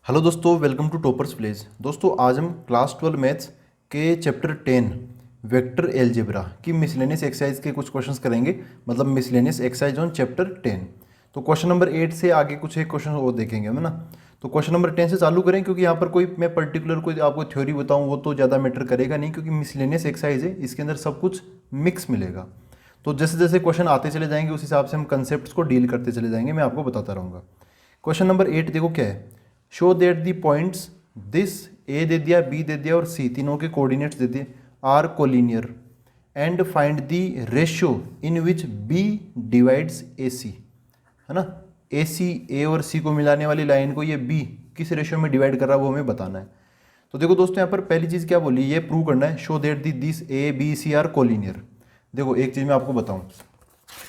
Hello दोस्तों, welcome to toppers village. दोस्तों आज हम क्लास 12 मैथ्स के चैप्टर 10 वेक्टर एलजेब्रा की मिसलेनियस एक्सरसाइज के कुछ क्वेश्चंस करेंगे। मतलब मिसलेनियस एक्सरसाइज ऑन चैप्टर 10। तो क्वेश्चन नंबर 8 से आगे कुछ एक क्वेश्चन और देखेंगे हम, है ना। तो क्वेश्चन नंबर 10 से चालू करें, क्योंकि यहाँ पर कोई मैं पर्टिकुलर कोई आपको थ्योरी बताऊँ वो तो ज़्यादा मैटर करेगा नहीं, क्योंकि मिसलेनियस एक्सरसाइज है, इसके अंदर सब कुछ मिक्स मिलेगा। तो जैसे जैसे क्वेश्चन आते चले जाएंगे उस हिसाब से हम कंसेप्ट को डील करते चले जाएंगे, मैं आपको बताता रहूँगा। क्वेश्चन नंबर 8 देखो क्या है। Show that the points this A दे दिया, बी दे दिया और सी, तीनों के कोऑर्डिनेट्स दे दिए, are collinear and find the ratio in which B divides A C, है ना। ए सी, ए और सी को मिलाने वाली लाइन को ये बी किस रेशियो में डिवाइड कर रहा है वो हमें बताना है। तो देखो दोस्तों, यहाँ पर पहली चीज़ क्या बोली, ये प्रूव करना है show that the this A B C are collinear. देखो एक चीज़ मैं आपको बताऊँ,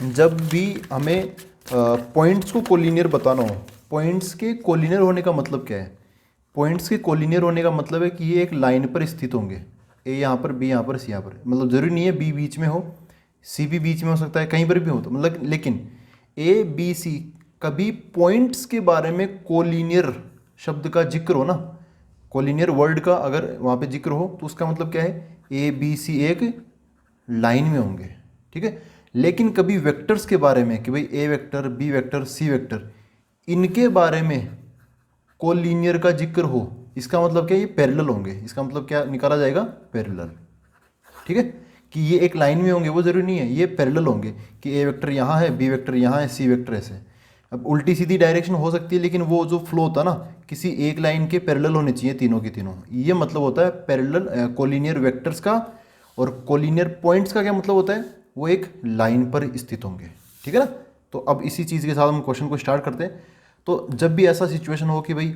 जब भी हमें पॉइंट्स को कोलिनियर बताना हो, पॉइंट्स के कोलिनियर होने का मतलब क्या है। पॉइंट्स के कोलिनियर होने का मतलब है कि ये एक लाइन पर स्थित होंगे, ए यहाँ पर, बी यहाँ पर, सी यहाँ पर। मतलब ज़रूरी नहीं है बी बीच में हो, सी भी बीच में हो सकता है, कहीं पर भी हो। तो मतलब लेकिन ए बी सी कभी पॉइंट्स के बारे में कोलिनियर शब्द का जिक्र हो ना, कोलिनियर वर्ड का अगर वहाँ पे जिक्र हो तो उसका मतलब क्या है, ए बी सी एक लाइन में होंगे, ठीक है। लेकिन कभी वेक्टर्स के बारे में कि भाई ए vector, B vector, C vector, इनके बारे में कोलिनियर का जिक्र हो, इसका मतलब क्या है, ये पैरेलल होंगे। इसका मतलब क्या निकाला जाएगा, पैरेलल, ठीक है। कि ये एक लाइन में होंगे वो जरूरी नहीं है, ये पैरेलल होंगे कि ए वेक्टर यहाँ है, बी वेक्टर यहाँ है, सी वेक्टर ऐसे। अब उल्टी सीधी डायरेक्शन हो सकती है, लेकिन वो जो फ्लो होता है ना, किसी एक लाइन के पैरेलल होने चाहिए तीनों के तीनों। ये मतलब होता है पैरेलल कोलिनियर वेक्टर्स का। और कोलिनियर पॉइंट्स का क्या मतलब होता है, वो एक लाइन पर स्थित होंगे, ठीक है ना। तो अब इसी चीज़ के साथ हम क्वेश्चन को स्टार्ट करते हैं। तो जब भी ऐसा सिचुएशन हो कि भाई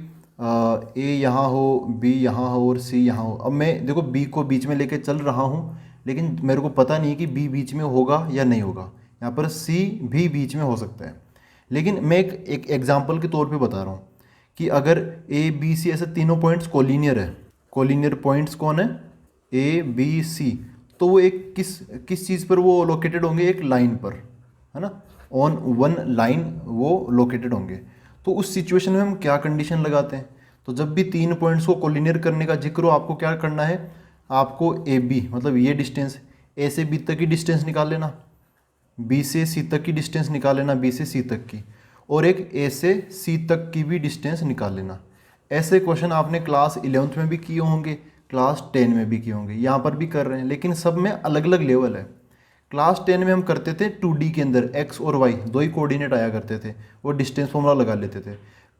ए यहाँ हो, बी यहाँ हो और सी यहाँ हो। अब मैं देखो बी को बीच में लेके चल रहा हूँ, लेकिन मेरे को पता नहीं कि बी बीच में होगा या नहीं होगा। यहाँ पर सी भी बीच में हो सकता है, लेकिन मैं एक एग्जाम्पल के तौर पे बता रहा हूँ कि अगर ए बी सी ऐसे तीनों पॉइंट्स कोलिनियर है, कोलिनियर पॉइंट्स कौन है, ए बी सी, तो वो एक किस किस चीज़ पर वो लोकेटेड होंगे, एक लाइन पर, है ना। ऑन वन लाइन वो लोकेटेड होंगे। तो उस सिचुएशन में हम क्या कंडीशन लगाते हैं, तो जब भी तीन पॉइंट्स को कोलिनियर करने का जिक्र हो, आपको क्या करना है, आपको ए बी मतलब ये डिस्टेंस, ए से बी तक की डिस्टेंस निकाल लेना, बी से सी तक की डिस्टेंस निकाल लेना, बी से सी तक की, और एक ए से सी तक की भी डिस्टेंस निकाल लेना। ऐसे क्वेश्चन आपने क्लास 11th में भी किए होंगे, क्लास 10 में भी किए होंगे, यहाँ पर भी कर रहे हैं, लेकिन सब में अलग अलग लेवल है। क्लास 10 में हम करते थे 2D के अंदर एक्स और वाई दो ही कोऑर्डिनेट आया करते थे, वो डिस्टेंस फॉर्मूला लगा लेते थे।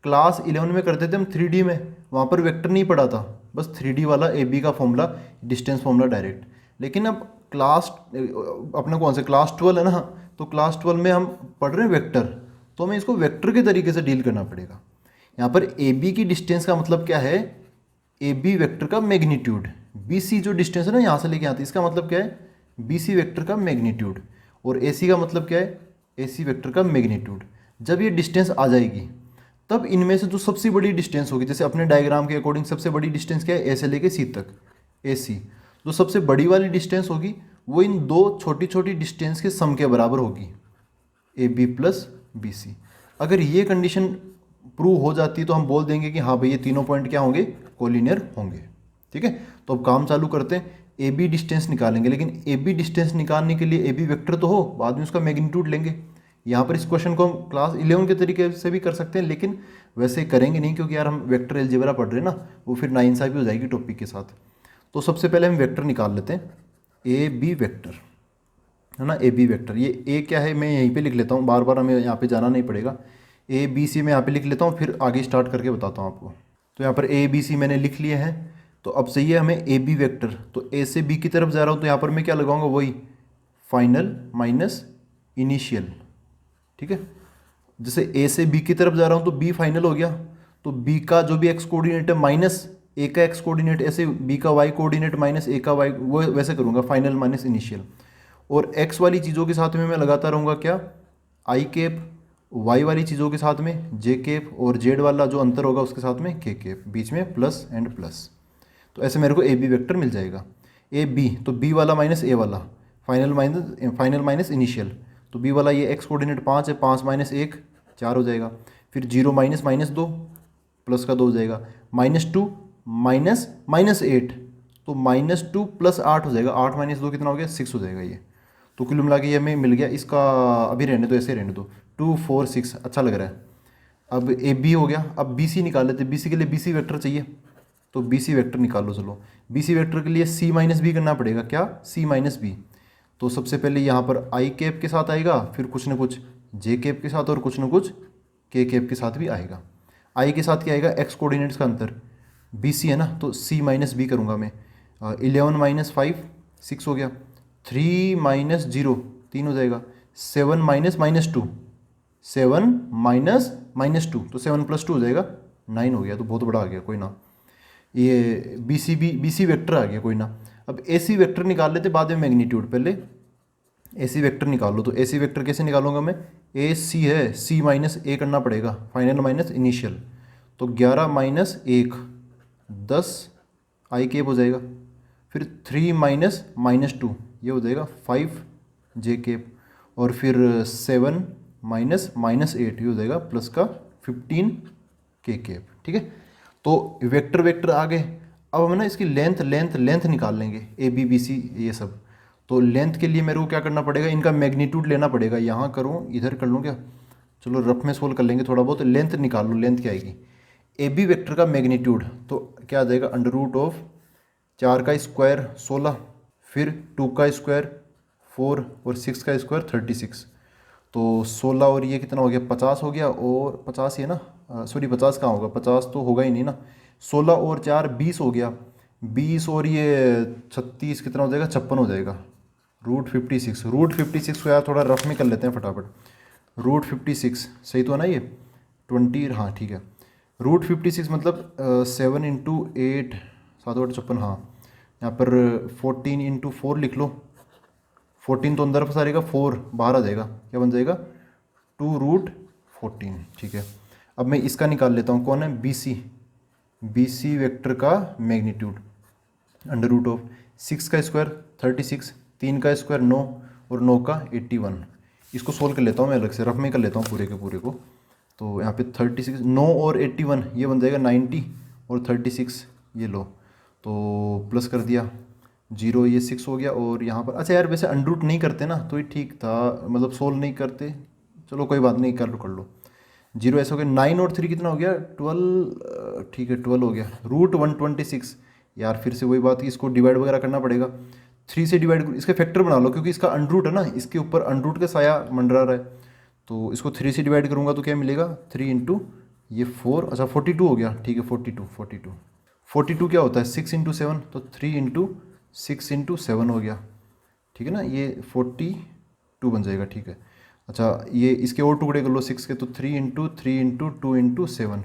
क्लास 11 में करते थे हम 3D में, वहाँ पर वेक्टर नहीं पड़ा था, बस 3D वाला ए बी का फॉर्मूला, डिस्टेंस फॉर्मूला डायरेक्ट। लेकिन अब क्लास अपना कौन सा क्लास 12 है ना, तो क्लास 12 में हम पढ़ रहे हैं वेक्टर, तो हमें इसको वेक्टर के तरीके से डील करना पड़ेगा। यहाँ पर ए बी की डिस्टेंस का मतलब क्या है, ए बी वेक्टर का मैग्नीट्यूड, बी सी जो डिस्टेंस है ना यहाँ से लेके आती है, इसका मतलब क्या है, बी सी वेक्टर का मैग्नीट्यूड। और ए सी का मतलब क्या है, ए सी वेक्टर का मैग्नीट्यूड। जब ये डिस्टेंस आ जाएगी, तब इनमें से जो सबसे बड़ी डिस्टेंस होगी, जैसे अपने डायग्राम के अकॉर्डिंग सबसे बड़ी डिस्टेंस क्या है, ए से लेके सी तक, ए सी। जो सबसे बड़ी वाली डिस्टेंस होगी वो इन दो छोटी छोटी डिस्टेंस के सम के बराबर होगी, A B plus B C. अगर ये कंडीशन प्रूव हो जाती है तो हम बोल देंगे कि हाँ भाई ये तीनों पॉइंट क्या होंगे, कोलिनियर होंगे, ठीक है। तो अब काम चालू करते हैं, ए बी डिस्टेंस निकालेंगे, लेकिन ए बी डिस्टेंस निकालने के लिए ए बी वेक्टर तो हो, बाद में उसका मैग्नीट्यूड लेंगे। यहाँ पर इस क्वेश्चन को हम क्लास 11 के तरीके से भी कर सकते हैं, लेकिन वैसे करेंगे नहीं, क्योंकि यार हम वेक्टर अलजेब्रा पढ़ रहे हैं ना, वो फिर नाइंसाफ़ी हो जाएगी टॉपिक के साथ। तो सबसे पहले हम वेक्टर निकाल लेते हैं, ए बी वेक्टर, है ना। ए बी वेक्टर, ये ए क्या है मैं यहीं पे लिख लेता हूँ, बार बार हमें यहाँ पे जाना नहीं पड़ेगा। ए बी सी मैं यहाँ पे लिख लेता हूँ, फिर आगे स्टार्ट करके बताता हूँ आपको। तो यहाँ पर ए बी सी मैंने लिख लिए हैं। तो अब चाहिए हमें ए बी वेक्टर, तो ए से बी की तरफ जा रहा हूँ, तो यहाँ पर मैं क्या लगाऊंगा, वही फाइनल माइनस इनिशियल, ठीक है। जैसे ए से बी की तरफ जा रहा हूँ तो बी फाइनल हो गया, तो बी का जो भी एक्स कोऑर्डिनेट है माइनस ए का एक्स कोऑर्डिनेट, ऐसे बी का वाई कोऑर्डिनेट माइनस ए का वाई, वो वैसे करूँगा, फाइनल माइनस इनिशियल। और एक्स वाली चीज़ों के साथ में मैं लगाता रहूँगा क्या, आई कैप, वाई वाली चीज़ों के साथ में जे कैप, और जेड वाला जो अंतर होगा उसके साथ में के कैप, बीच में प्लस एंड प्लस। तो ऐसे मेरे को ए बी वेक्टर मिल जाएगा। ए बी तो बी वाला माइनस ए वाला, फाइनल माइनस इनिशियल। तो बी वाला ये एक्स कोऑर्डिनेट 5 है, 5 माइनस 1 4 हो जाएगा, फिर 0 माइनस माइनस 2, प्लस का 2 हो जाएगा, -2 माइनस -8, तो -2 + 8 हो जाएगा, 8 - 2 कितना हो गया, 6 हो जाएगा ये। तो कुल मिला के ये हमें मिल गया, इसका अभी रहने दो, ऐसे रहने दो, 2 4 6 अच्छा लग रहा है। अब ए बी हो गया, अब बी सी निकाल लेते, बी सी के लिए बी सी वेक्टर चाहिए, तो बी सी वेक्टर निकालो। चलो बी सी वेक्टर के लिए सी माइनस बी करना पड़ेगा, क्या, सी माइनस बी। तो सबसे पहले यहाँ पर आई कैप के साथ आएगा, फिर कुछ ना कुछ जे कैप के साथ और कुछ ना कुछ के कैप के साथ भी आएगा। आई के साथ क्या आएगा, एक्स कोऑर्डिनेट्स का अंतर, बी सी है ना, तो सी माइनस बी करूँगा मैं। 11 - 5 6 हो गया, 3 - 0 3 हो जाएगा, 7 -2 7 -2, तो 7 + 2 हो जाएगा 9 हो गया, तो बहुत बड़ा आ गया, कोई ना। ये बी सी वेक्टर आ गया, कोई ना। अब ए सी वेक्टर निकाल लेते बाद में मैग्नीट्यूड, पहले ए सी वेक्टर निकालो। तो ए सी वेक्टर कैसे निकालूंगा मैं, ए सी है, सी माइनस ए करना पड़ेगा, फाइनल माइनस इनिशियल, तो 11 - 1 10 आई केप हो जाएगा, फिर 3 -2 ये हो जाएगा 5 जे केप, और फिर 7 -8 ये हो जाएगा प्लस का 15 के केप। ठीक है, तो वेक्टर वेक्टर आ गए। अब हम ना इसकी लेंथ निकाल लेंगे, ए बी बी सी ये सब। तो लेंथ के लिए मेरे को क्या करना पड़ेगा, इनका मैग्नीट्यूड लेना पड़ेगा। यहाँ करूँ, इधर कर लूँ क्या, चलो रफ में सोल्व कर लेंगे थोड़ा बहुत। लेंथ निकाल लो, लेंथ क्या आएगी, ए बी वेक्टर का मैग्नीट्यूड तो क्या आ जाएगा, √4 का स्क्वायर 16, फिर 2 का स्क्वायर 4 और 6 का स्क्वायर 36। तो 16 और ये कितना हो गया, 50 हो गया, और 50 ही है ना, सॉरी 50 कहाँ होगा, 50 तो होगा ही नहीं ना। 16 और 4 20 हो गया, 20 और ये 36 कितना हो जाएगा, 56 हो जाएगा। √56 को यार थोड़ा रफ में कर लेते हैं फटाफट। √56 सही तो है ना ये, 20, हाँ ठीक है। √56 मतलब 7 × 8 7 8 56, हाँ यहाँ पर 14 × 4 लिख लो। 14 तो अंदर फंसा रहेगा, 4 बाहर आ जाएगा, क्या बन जाएगा, 2√14। ठीक है, अब मैं इसका निकाल लेता हूँ, कौन है, बी सी वेक्टर का मैग्नीट्यूड, √6 का स्क्वायर 36, 3 का स्क्वायर 9 और 9 का 81। इसको सोल्व कर लेता हूँ मैं अलग से, रफ में कर लेता हूँ पूरे के पूरे को। तो यहाँ पे 36, 9 और 81 ये बन जाएगा 90, और 36 ये लो, तो प्लस कर दिया 0, ये 6 हो गया। और यहाँ पर अच्छा यार वैसे अंडरूट नहीं करते ना तो ये ठीक था, मतलब सोल्व नहीं करते, चलो कोई बात नहीं, कर लो 0 ऐसे हो गया। 9 और 3 कितना हो गया, 12, ठीक है 12 हो गया। √126 यार फिर से वही बात कि इसको डिवाइड वगैरह करना पड़ेगा, 3 से डिवाइड, इसके फैक्टर बना लो क्योंकि इसका अंडरूट है ना, इसके ऊपर अंडरूट का साया मंडरा रहा है। तो इसको 3 से डिवाइड करूँगा तो क्या मिलेगा, 3 × ये 4, अच्छा 42 हो गया, ठीक है 42 क्या होता है, 6 × 7, तो 3 × 6 × 7 हो गया, ठीक है ना, ये 42 बन जाएगा। ठीक है, अच्छा ये इसके और टुकड़े कर लो 6 के, तो 3 × 3 × 2 × 7,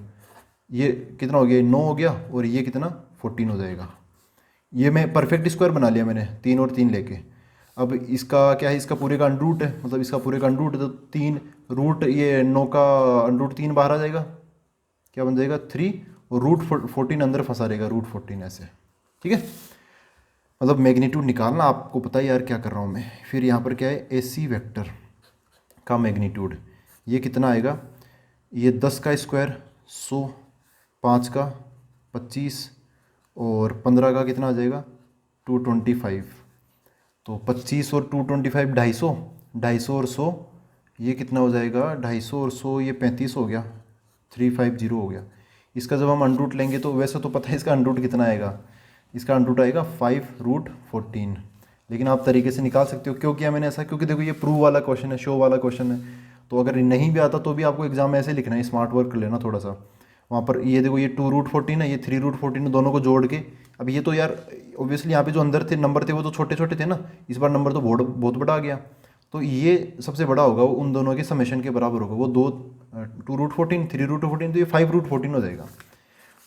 ये कितना हो गया, 9 हो गया, और ये कितना 14 हो जाएगा। ये मैं परफेक्ट स्क्वायर बना लिया मैंने, 3 और 3 लेके। अब इसका क्या है, इसका पूरे का अंडरूट है, मतलब इसका पूरे का अंडरूट है, तो 3 रूट ये 9 का अंडरूट 3 बाहर आ जाएगा, क्या बन जाएगा 3, और √14 अंदर फंसा रहेगा, √14 ऐसे। ठीक है, मतलब मैग्नीट्यूड निकालना, आपको पता है यार क्या कर रहा हूँ मैं। फिर यहाँ पर क्या है, ए सी वेक्टर का मैग्नीट्यूड ये कितना आएगा, ये 10 का स्क्वायर 100, 5 का 25, और 15 का कितना आ जाएगा 225। तो 25 और 225 250, 250 और 100 ये कितना हो जाएगा, 250 और 100 ये 35 हो गया, 350 हो गया। इसका जब हम अंडरूट लेंगे तो वैसे तो पता है इसका अंडरूट कितना आएगा, इसका अंडरूट आएगा 5√14। लेकिन आप तरीके से निकाल सकते हो। क्यों किया मैंने ऐसा, क्योंकि देखो ये प्रूव वाला क्वेश्चन है, शो वाला क्वेश्चन है, तो अगर नहीं भी आता तो भी आपको एग्जाम में ऐसे लिखना है, स्मार्ट वर्क कर लेना थोड़ा सा। वहाँ पर ये देखो ये 2√14 है, ये 3√14 है, दोनों को जोड़ के। अब ये तो यार ऑब्वियसली यहाँ पे जो अंदर थे नंबर थे वो तो छोटे छोटे थे ना, इस बार नंबर तो बहुत बड़ा आ गया, तो ये सबसे बड़ा होगा, वो उन दोनों के समेशन के बराबर होगा, वो 2√14 3√14, तो ये 5√14 हो जाएगा।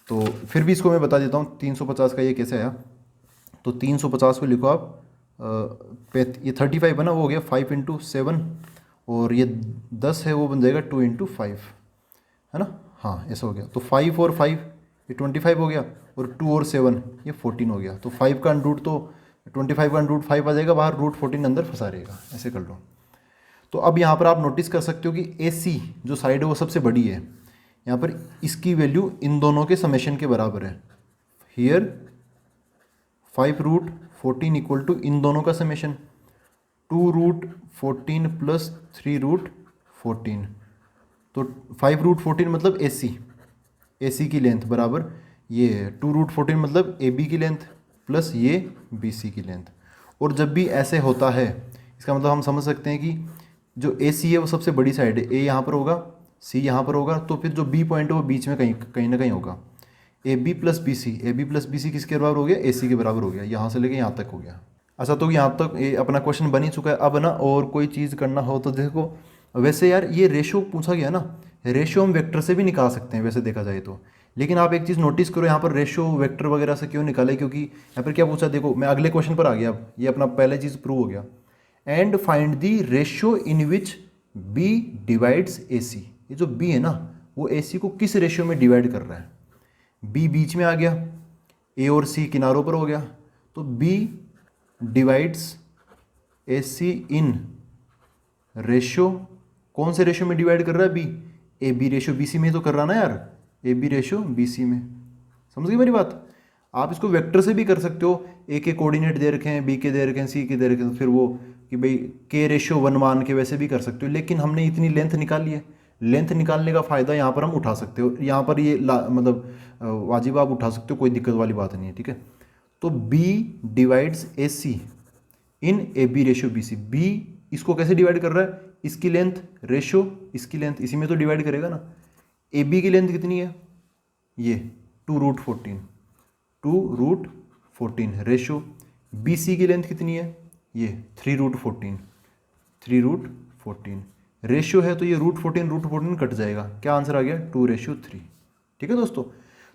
तो फिर भी इसको मैं बता देता हूँ 350 का ये कैसे आया। तो 350 को लिखो आप, ये 35 है ना, वो हो गया 5 × 7, और ये 10 है वो बन जाएगा 2 × 5, है ना, हाँ ऐसा हो गया। तो 5 और 5 ये 25 हो गया, और 2 और 7 ये 14 हो गया। तो 5 का अंडरूट तो 25 का अंडरूट 5 आ जाएगा बाहर, √14 अंदर फंसा रहेगा, ऐसे कर लो। तो अब यहाँ पर आप नोटिस कर सकते हो कि AC जो साइड है वो सबसे बड़ी है, यहाँ पर इसकी वैल्यू इन दोनों के समेशन के बराबर है। हियर 5√14 इक्वल टू इन दोनों का समेशन 2√14 प्लस 3√14। तो 5√14 मतलब AC की लेंथ बराबर ये है 2√14 मतलब AB की लेंथ प्लस ये BC की लेंथ। और जब भी ऐसे होता है इसका मतलब हम समझ सकते हैं कि जो AC है वो सबसे बड़ी साइड है, A यहाँ पर होगा, C यहाँ पर होगा, तो फिर जो B पॉइंट है वो बीच में कहीं ना कहीं होगा। AB प्लस BC किसके बराबर हो गया? AC के बराबर हो गया। यहाँ से लेके यहाँ तक हो गया। अच्छा, तो यहाँ तक ये अपना क्वेश्चन बन ही चुका है। अब ना और कोई चीज़ करना हो तो देखो, वैसे यार ये रेशो पूछा गया ना, रेशो हम वेक्टर से भी निकाल सकते हैं वैसे देखा जाए तो। लेकिन आप एक चीज़ नोटिस करो, यहाँ पर रेशो वेक्टर वगैरह से क्यों निकाले, क्योंकि यहाँ पर क्या पूछा, देखो मैं अगले क्वेश्चन पर आ गया। अब ये अपना पहले चीज़ प्रूव हो गया। And find the ratio in which B divides AC। ये जो B है ना वो AC को किस रेशियो में डिवाइड कर रहा है? B बीच में आ गया, A और C किनारों पर हो गया, तो B divides AC in ratio, कौन से रेशियो में डिवाइड कर रहा है? B AB रेशियो BC में तो कर रहा ना यार, AB रेशियो BC में। समझ गई मेरी बात? आप इसको वेक्टर से भी कर सकते हो, A के कोऑर्डिनेट दे रखे हैं, B के दे रखे हैं, C के दे रखे हैं, तो फिर वो कि भाई K रेशियो 1 मान के वैसे भी कर सकते हो। लेकिन हमने इतनी लेंथ निकाली है, लेंथ निकालने का फ़ायदा यहाँ पर हम उठा सकते हो। यहाँ पर ये मतलब वाजिब आप उठा सकते हो, कोई दिक्कत वाली बात नहीं है, ठीक है। तो B डिवाइड्स AC इन AB रेशियो BC। B इसको कैसे डिवाइड कर रहा है? इसकी लेंथ रेशियो इसकी लेंथ, इसी में तो डिवाइड करेगा ना। AB की लेंथ कितनी है? ये 2√14 रेशियो BC की लेंथ कितनी है? ये 3√14 रेशियो है, तो ये √14 कट जाएगा, क्या आंसर आ गया? 2:3। ठीक है दोस्तों।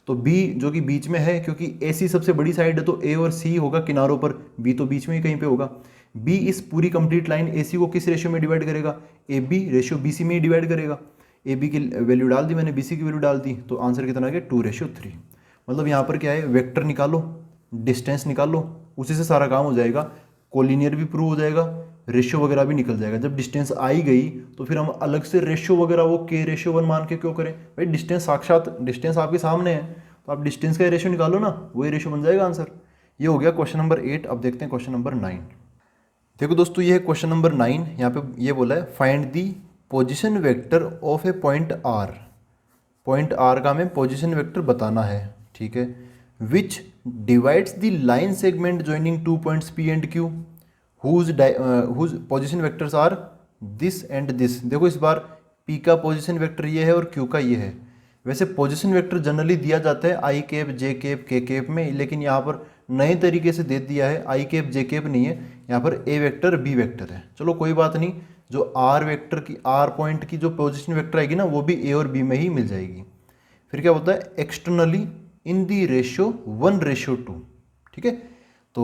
तो B जो कि बीच में है, क्योंकि AC सबसे बड़ी साइड है, तो A और C होगा किनारों पर, B तो बीच में ही कहीं पे होगा। B इस पूरी कंप्लीट लाइन AC को किस रेशियो में डिवाइड करेगा? AB रेशियो BC में ही डिवाइड करेगा। AB की वैल्यू डाल दी मैंने, BC की वैल्यू डाल दी, तो आंसर कितना आ गया? 2:3। मतलब यहाँ पर क्या है, वेक्टर निकालो, डिस्टेंस निकालो, उसी से सारा काम हो जाएगा। कोलिनियर भी प्रूव हो जाएगा, रेशियो वगैरह भी निकल जाएगा। जब डिस्टेंस आई गई तो फिर हम अलग से रेशियो वगैरह वो K रेशियो 1 मान के क्यों करें भाई? डिस्टेंस साक्षात डिस्टेंस आपके सामने है, तो आप डिस्टेंस का रेशियो निकालो ना, वही रेशियो बन जाएगा आंसर। ये हो गया क्वेश्चन नंबर 8। अब देखते हैं क्वेश्चन नंबर 9। देखो दोस्तों, ये है क्वेश्चन नंबर 9। यहाँ पे ये बोला है find the position vector of a point R। Point R का हमें पोजिशन वेक्टर बताना है, ठीक है। Which divides the line segment joining 2 points P and Q whose position vectors are this and this. देखो इस बार P का पोजिशन वेक्टर ये है और Q का ये है। वैसे पोजिशन वेक्टर जनरली दिया जाता है I cap J cap K cap में, लेकिन यहाँ पर नए तरीके से दे दिया है, I कैप J कैप नहीं है, यहाँ पर A वेक्टर B वेक्टर है। चलो कोई बात नहीं, जो R वेक्टर की R पॉइंट की जो पोजिशन वेक्टर आएगी ना वो भी A और B में ही मिल जाएगी। फिर क्या होता है? एक्सटर्नली इन दी रेशियो 1:2। ठीक है, तो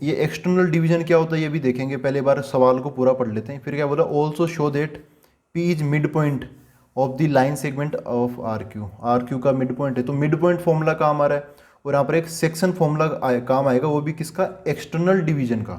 ये एक्सटर्नल डिवीजन क्या होता है ये भी देखेंगे, पहले बार सवाल को पूरा पढ़ लेते हैं। फिर क्या बोला? Also show that P is mid point of the line segment of RQ का मिड पॉइंट है, तो मिड पॉइंट फॉर्मूला काम आ रहा है। और यहाँ पर एक सेक्शन फॉर्मूला काम आएगा, वो भी किसका? एक्सटर्नल डिवीजन का।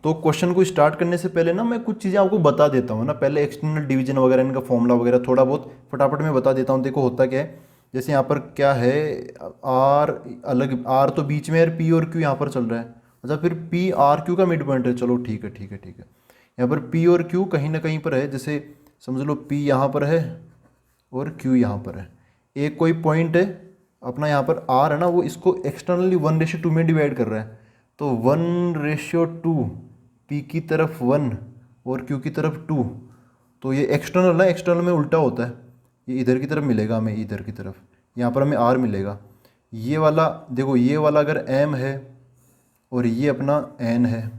तो क्वेश्चन को स्टार्ट करने से पहले ना मैं कुछ चीज़ें आपको बता देता हूँ ना, पहले एक्सटर्नल डिवीजन वगैरह इनका फॉर्मूला वगैरह थोड़ा बहुत फटाफट में बता देता हूँ। देखो होता क्या है, जैसे यहाँ पर क्या है, R अलग, R तो बीच में है, P और Q यहाँ पर चल रहा है। अच्छा, फिर P RQ का मिड पॉइंट है, चलो ठीक है। यहाँ पर P और Q कहीं ना कहीं पर है, जैसे समझ लो P यहाँ पर है और Q यहाँ पर है। एक कोई पॉइंट है अपना यहाँ पर R है ना, वो इसको एक्सटर्नली 1:2 में डिवाइड कर रहा है, तो 1:2 P की तरफ 1 और Q की तरफ 2। तो ये एक्सटर्नल है, एक्सटर्नल में उल्टा होता है, ये इधर की तरफ मिलेगा हमें, इधर की तरफ, यहाँ पर हमें R मिलेगा। ये वाला देखो, ये वाला अगर M है और ये अपना N है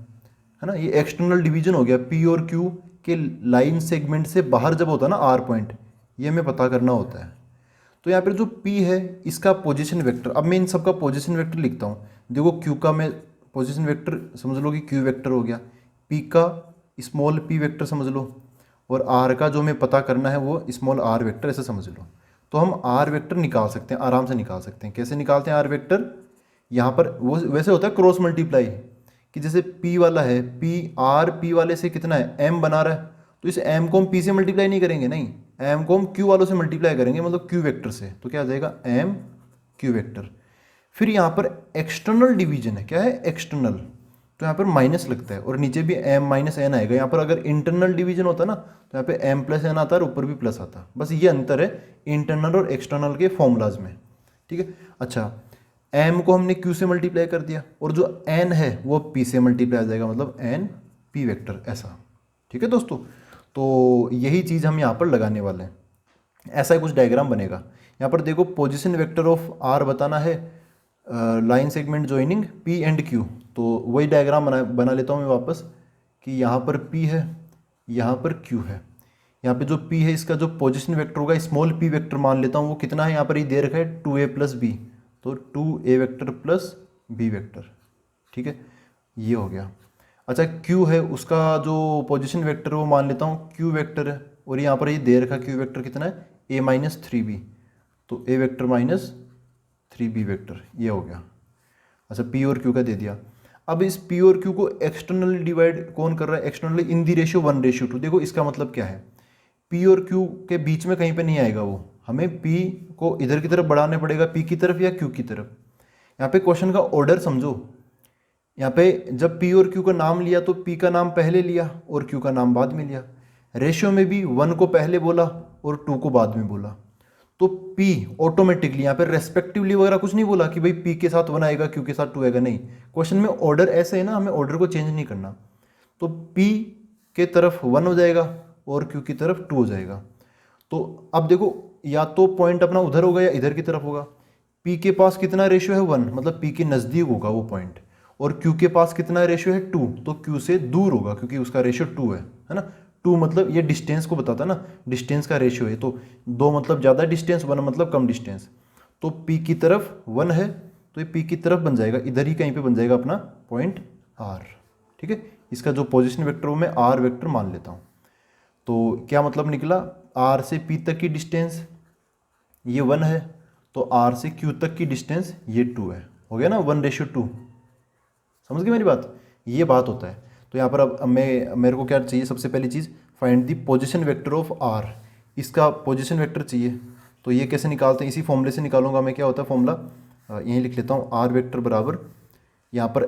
ना, ये एक्सटर्नल डिवीजन हो गया। P और Q के लाइन सेगमेंट से बाहर जब होता है ना R पॉइंट, ये हमें पता करना होता है। तो यहाँ पर जो P है इसका पोजीशन वेक्टर, अब मैं इन सब का पोजीशन वेक्टर लिखता हूँ। देखो Q का मैं पोजीशन वेक्टर समझ लो कि Q वेक्टर हो गया, P का स्मॉल p वेक्टर समझ लो, और R का जो हमें पता करना है वो स्मॉल r वेक्टर, ऐसे समझ लो। तो हम R वेक्टर निकाल सकते हैं, आराम से निकाल सकते हैं। कैसे निकालते हैं R वेक्टर? यहाँ पर वो वैसे होता है क्रॉस मल्टीप्लाई, कि जैसे P वाला है, P R P वाले से कितना है? M बना रहा है, तो इस M को हम P से मल्टीप्लाई नहीं करेंगे, नहीं, एम को हम क्यू वालों से मल्टीप्लाई करेंगे, मतलब क्यू वेक्टर से, तो क्या आ जाएगा एम क्यू वेक्टर। फिर यहाँ पर एक्सटर्नल डिवीजन है, क्या है एक्सटर्नल, तो यहाँ पर माइनस लगता है और नीचे भी एम माइनस एन आएगा। यहाँ पर अगर इंटरनल डिवीजन होता ना तो यहाँ पे एम प्लस एन आता है और ऊपर भी प्लस आता, बस ये अंतर है इंटरनल और एक्सटर्नल के फॉर्मूलाज में, ठीक है। अच्छा, एम को हमने क्यू से मल्टीप्लाई कर दिया और जो एन है वो पी से मल्टीप्लाई आ जाएगा, मतलब एन पी वेक्टर ऐसा, ठीक है दोस्तों। तो यही चीज़ हम यहाँ पर लगाने वाले हैं, ऐसा ही कुछ डायग्राम बनेगा। यहाँ पर देखो पोजीशन वेक्टर ऑफ आर बताना है, line segment joining P and Q, तो वही डायग्राम बना लेता हूँ मैं वापस कि यहाँ पर पी है, यहाँ पर क्यू है। यहाँ पे जो पी है इसका जो पोजीशन वेक्टर होगा स्मॉल पी वेक्टर मान लेता हूँ, वो कितना है यहाँ पर ये दे रखा है 2a प्लस बी, तो 2a vector plus B vector, ठीक है, ये हो गया। अच्छा, क्यू है उसका जो पोजीशन वेक्टर वो मान लेता हूँ क्यू वेक्टर है, और यहाँ पर ये दे रखा क्यू वेक्टर कितना है a माइनस 3b, तो a vector minus 3b vector, ये हो गया। अच्छा, p और q का दे दिया। अब इस p और q को एक्सटर्नली डिवाइड कौन कर रहा है, एक्सटर्नली इन दी रेशियो 1:2। देखो इसका मतलब क्या है, p और q के बीच में कहीं पे नहीं आएगा वो, हमें p को इधर की तरफ बढ़ाने पड़ेगा, p की तरफ या q की तरफ। यहाँ पे क्वेश्चन का ऑर्डर समझो, यहाँ पे जब p और q का नाम लिया तो p का नाम पहले लिया और q का नाम बाद में लिया। रेशियो में भी 1 को पहले बोला और 2 को बाद में बोला, तो p ऑटोमेटिकली यहाँ पे रेस्पेक्टिवली वगैरह कुछ नहीं बोला कि भाई p के साथ 1 आएगा q के साथ 2 आएगा, नहीं, क्वेश्चन में ऑर्डर ऐसे है ना, हमें ऑर्डर को चेंज नहीं करना। तो p के तरफ 1 हो जाएगा और q की तरफ 2 हो जाएगा। तो अब देखो या तो पॉइंट अपना उधर होगा या इधर की तरफ होगा। p के पास कितना रेशियो है 1, मतलब p के नज़दीक होगा वो पॉइंट, और q के पास कितना रेशियो है 2, तो q से दूर होगा क्योंकि उसका रेशियो 2 है ना। 2 मतलब ये डिस्टेंस को बताता ना, डिस्टेंस का रेशियो है, तो 2 मतलब ज़्यादा डिस्टेंस, 1 मतलब कम डिस्टेंस, तो p की तरफ 1 है तो ये p की तरफ बन जाएगा, इधर ही कहीं पे बन जाएगा अपना पॉइंट r, ठीक है। इसका जो पोजीशन वेक्टर वो मैं r वेक्टर मान लेता हूँ। तो क्या मतलब निकला, r से p तक की डिस्टेंस ये 1 है, तो r से q तक की डिस्टेंस ये 2 है, हो गया ना 1:2। समझ गए मेरी बात, ये बात होता है। तो यहाँ पर अब मेरे को क्या चाहिए, सबसे पहली चीज़ find the position vector of r, इसका पोजीशन वेक्टर चाहिए। तो ये कैसे निकालते हैं, इसी फॉर्मूले से निकालूंगा मैं। क्या होता है फॉर्मूला, यहीं लिख लेता हूँ, r वेक्टर बराबर यहाँ पर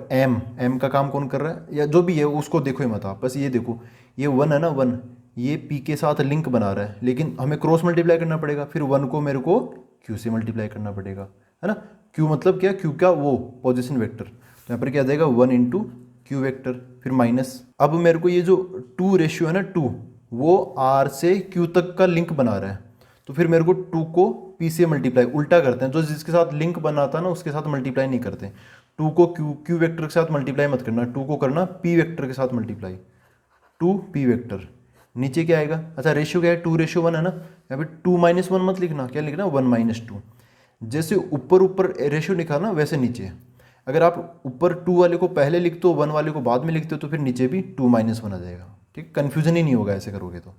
m का काम कौन कर रहा है या जो भी है उसको देखो ही मत आप, बस ये देखो ये 1 है ना, 1 ये p के साथ लिंक बना रहा है, लेकिन हमें क्रॉस मल्टीप्लाई करना पड़ेगा, फिर 1 को मेरे को q से मल्टीप्लाई करना पड़ेगा, है ना। q मतलब क्या, q का वो पोजीशन वेक्टर, तो यहाँ पर क्या आ जाएगा 1 इंटू क्यू वेक्टर, फिर माइनस। अब मेरे को ये जो 2 रेशियो है ना 2, वो r से q तक का लिंक बना रहा है, तो फिर मेरे को 2 को p से मल्टीप्लाई उल्टा करते हैं, जो जिसके साथ लिंक बनाता है ना उसके साथ मल्टीप्लाई नहीं करते। 2 को q वेक्टर के साथ मल्टीप्लाई मत करना, 2 को करना p वेक्टर के साथ मल्टीप्लाई, 2p वेक्टर। नीचे क्या आएगा, अच्छा रेशियो क्या है 2:1 है ना, यहाँ पे 2 - 1 मत लिखना, क्या लिखना 1 - 2। जैसे ऊपर ऊपर रेशियो लिखा ना वैसे नीचे, अगर आप ऊपर 2 वाले को पहले लिखते हो 1 वाले को बाद में लिखते हो तो फिर नीचे भी 2 - 1 आ जाएगा, ठीक, कन्फ्यूजन ही नहीं होगा ऐसे करोगे तो,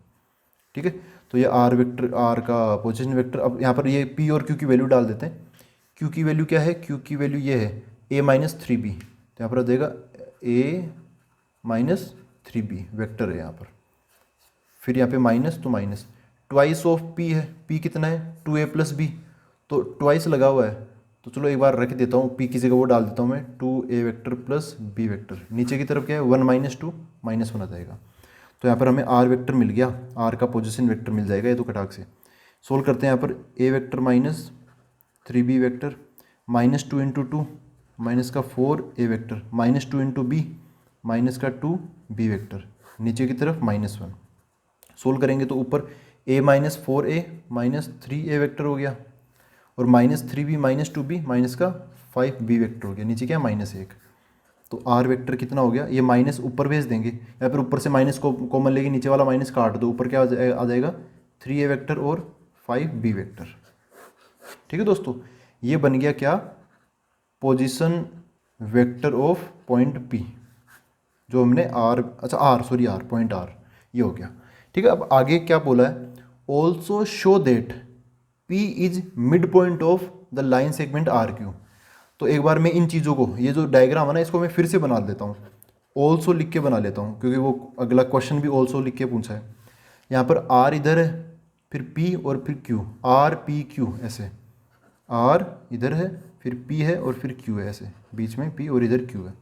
ठीक है। तो ये r वेक्टर, r का पोजीशन वेक्टर। अब यहाँ पर ये p और q की वैल्यू डाल देते हैं। q की वैल्यू क्या है, q की वैल्यू ये है a - 3b, तो यहाँ पर आ जाएगा a - 3b वेक्टर है यहाँ पर, फिर यहाँ पे माइनस तो माइनस, ट्वाइस ऑफ p है, p कितना है 2a प्लस b, तो ट्वाइस लगा हुआ है, तो चलो एक बार रख देता हूँ, p की जगह वो डाल देता हूँ मैं 2a vector plus b vector. नीचे की तरफ क्या है 1 - 2 -1 आ जाएगा, तो यहाँ पर हमें r वेक्टर मिल गया, r का पोजीशन वेक्टर मिल जाएगा, ये तो कटाक से सोल्व करते हैं। यहाँ पर a vector minus 3b vector, -2 into 2 minus का 4a vector, -2 into b minus का 2b वेक्टर, नीचे की तरफ -1। सोल्व करेंगे तो ऊपर a - 4a -3a वेक्टर हो गया, और -3b -2b माइनस का 5b वेक्टर हो गया, नीचे क्या -1। तो r वेक्टर कितना हो गया, ये माइनस ऊपर भेज देंगे, या फिर ऊपर से माइनस को कॉमन लेके नीचे वाला माइनस काट दो, ऊपर क्या आ जाएगा 3a वेक्टर और 5b वेक्टर, ठीक है दोस्तों। ये बन गया क्या, position vector of point p, जो हमने पॉइंट r, ये हो गया, ठीक है। अब आगे क्या बोला है, also show that p is mid point of the line segment RQ। तो एक बार मैं इन चीज़ों को, ये जो डायग्राम है ना इसको मैं फिर से बना देता हूँ, ऑल्सो लिख के बना लेता हूँ, क्योंकि वो अगला क्वेश्चन भी ऑल्सो लिख के पूछा है। यहाँ पर r इधर है फिर P और फिर Q, R P Q ऐसे, R इधर है, फिर P है और फिर Q है ऐसे, बीच में P और इधर Q है।